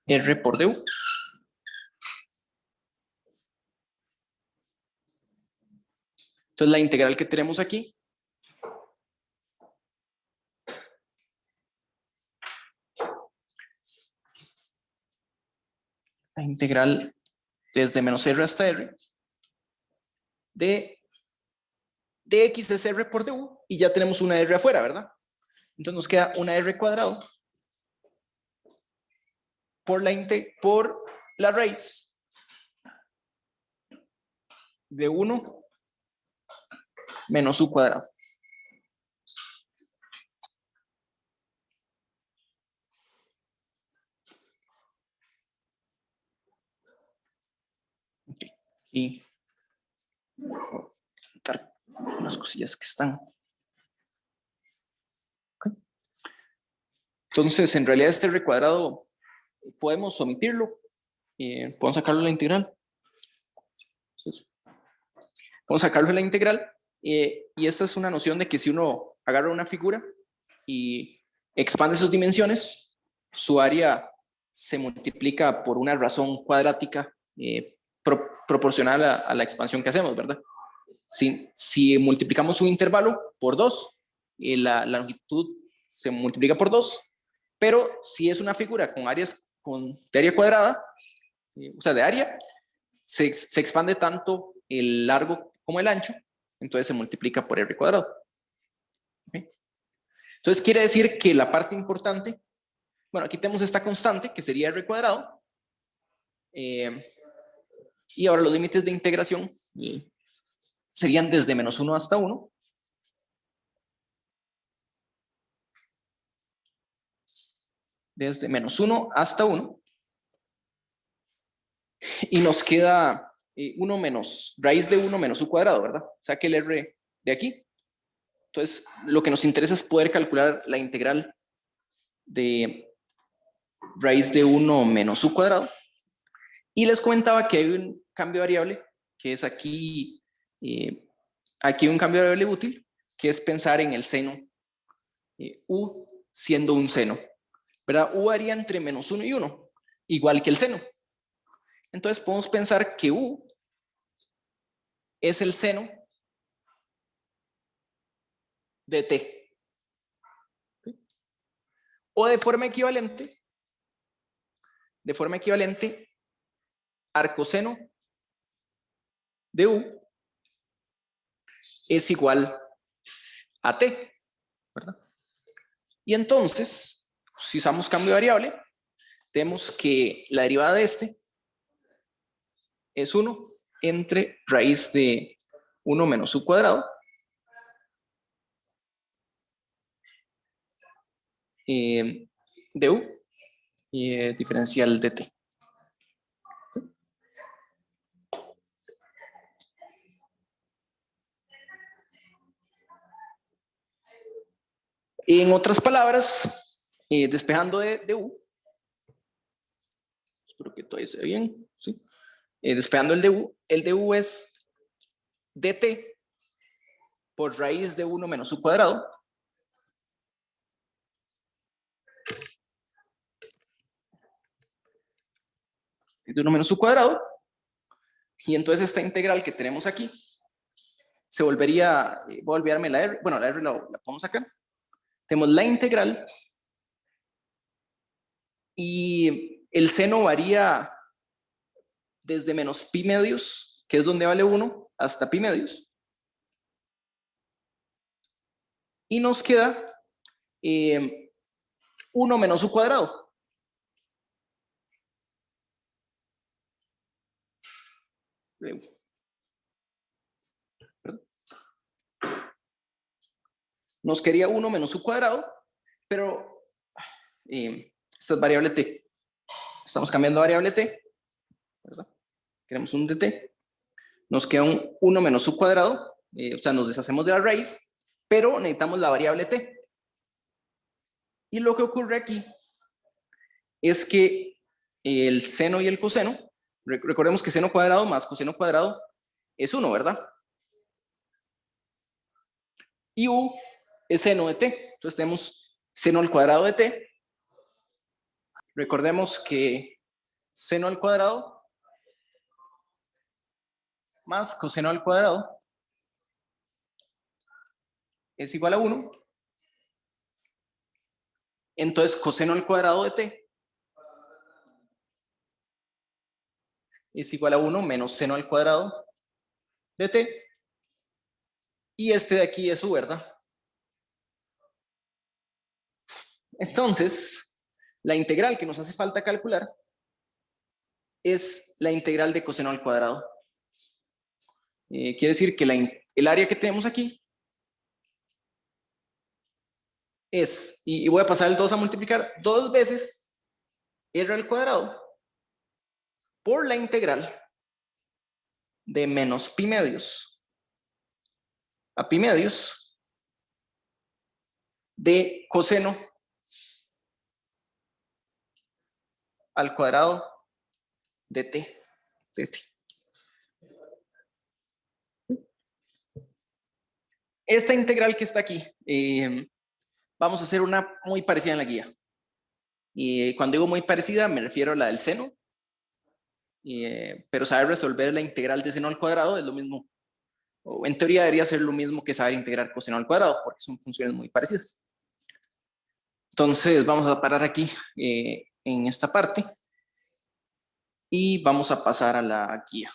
r por du. Entonces, la integral que tenemos aquí la integral desde menos r hasta r de x es r por du y ya tenemos una r afuera, ¿verdad? Entonces nos queda una r cuadrado por la raíz de 1 menos u cuadrado. Okay. Y voy a quitar unas cosillas que están. Okay. Entonces, en realidad este r cuadrado podemos omitirlo. Podemos sacarlo de la integral. Entonces, vamos a sacarlo de la integral. Y esta es una noción de que si uno agarra una figura y expande sus dimensiones, su área se multiplica por una razón cuadrática proporcional a la expansión que hacemos, ¿verdad? Si multiplicamos un intervalo por 2, la longitud se multiplica por 2, pero si es una figura con áreas de área cuadrada, o sea, de área, se expande tanto el largo como el ancho, entonces se multiplica por r cuadrado. ¿Okay? Entonces quiere decir que la parte importante, bueno, aquí tenemos esta constante que sería r cuadrado, y ahora los límites de integración serían desde menos 1 hasta 1. Desde menos 1 hasta 1. Y nos queda 1 menos, raíz de 1 menos u cuadrado, ¿verdad? Saque el r de aquí. Entonces, lo que nos interesa es poder calcular la integral de raíz de 1 menos u cuadrado. Y les comentaba que hay un cambio de variable, que es aquí, aquí un cambio de variable útil, que es pensar en el seno, u siendo un seno, ¿verdad? U haría entre menos 1 y 1, igual que el seno. Entonces podemos pensar que u es el seno de t. ¿Sí? O de forma equivalente, arcoseno de u es igual a t, ¿verdad? Y entonces, si usamos cambio de variable, tenemos que la derivada de este es 1 entre raíz de 1 menos u cuadrado de u y diferencial de t. En otras palabras, despejando de u, espero que todo esté bien, ¿sí? Despejando el de u es dt por raíz de 1 menos u cuadrado de 1 menos u cuadrado, y entonces esta integral que tenemos aquí se volvería, voy a olvidarme la r, bueno, la r la podemos sacar. Tenemos la integral y el seno varía desde menos pi medios, que es donde vale 1, hasta pi medios. Y nos queda 1 menos u cuadrado. Nos quería 1 menos u cuadrado, pero esta es variable t. Estamos cambiando variable t, ¿verdad? Queremos un dt. Nos queda un 1 menos u cuadrado, o sea, nos deshacemos de la raíz, pero necesitamos la variable t. Y lo que ocurre aquí es que el seno y el coseno, recordemos que seno cuadrado más coseno cuadrado es 1, ¿verdad? Y u es seno de t. Entonces tenemos seno al cuadrado de t. Recordemos que seno al cuadrado más coseno al cuadrado es igual a 1. Entonces coseno al cuadrado de t es igual a 1 menos seno al cuadrado de t. Y este de aquí es U, ¿verdad? Entonces, la integral que nos hace falta calcular es la integral de coseno al cuadrado. Quiere decir que el área que tenemos aquí es, y voy a pasar el 2 a multiplicar 2 veces r al cuadrado por la integral de menos pi medios a pi medios de coseno al cuadrado de t. Esta integral que está aquí, vamos a hacer una muy parecida en la guía. Y cuando digo muy parecida, me refiero a la del seno. Pero saber resolver la integral de seno al cuadrado es lo mismo. O en teoría debería ser lo mismo que saber integrar coseno al cuadrado, porque son funciones muy parecidas. Entonces vamos a parar aquí en esta parte. Y vamos a pasar a la guía.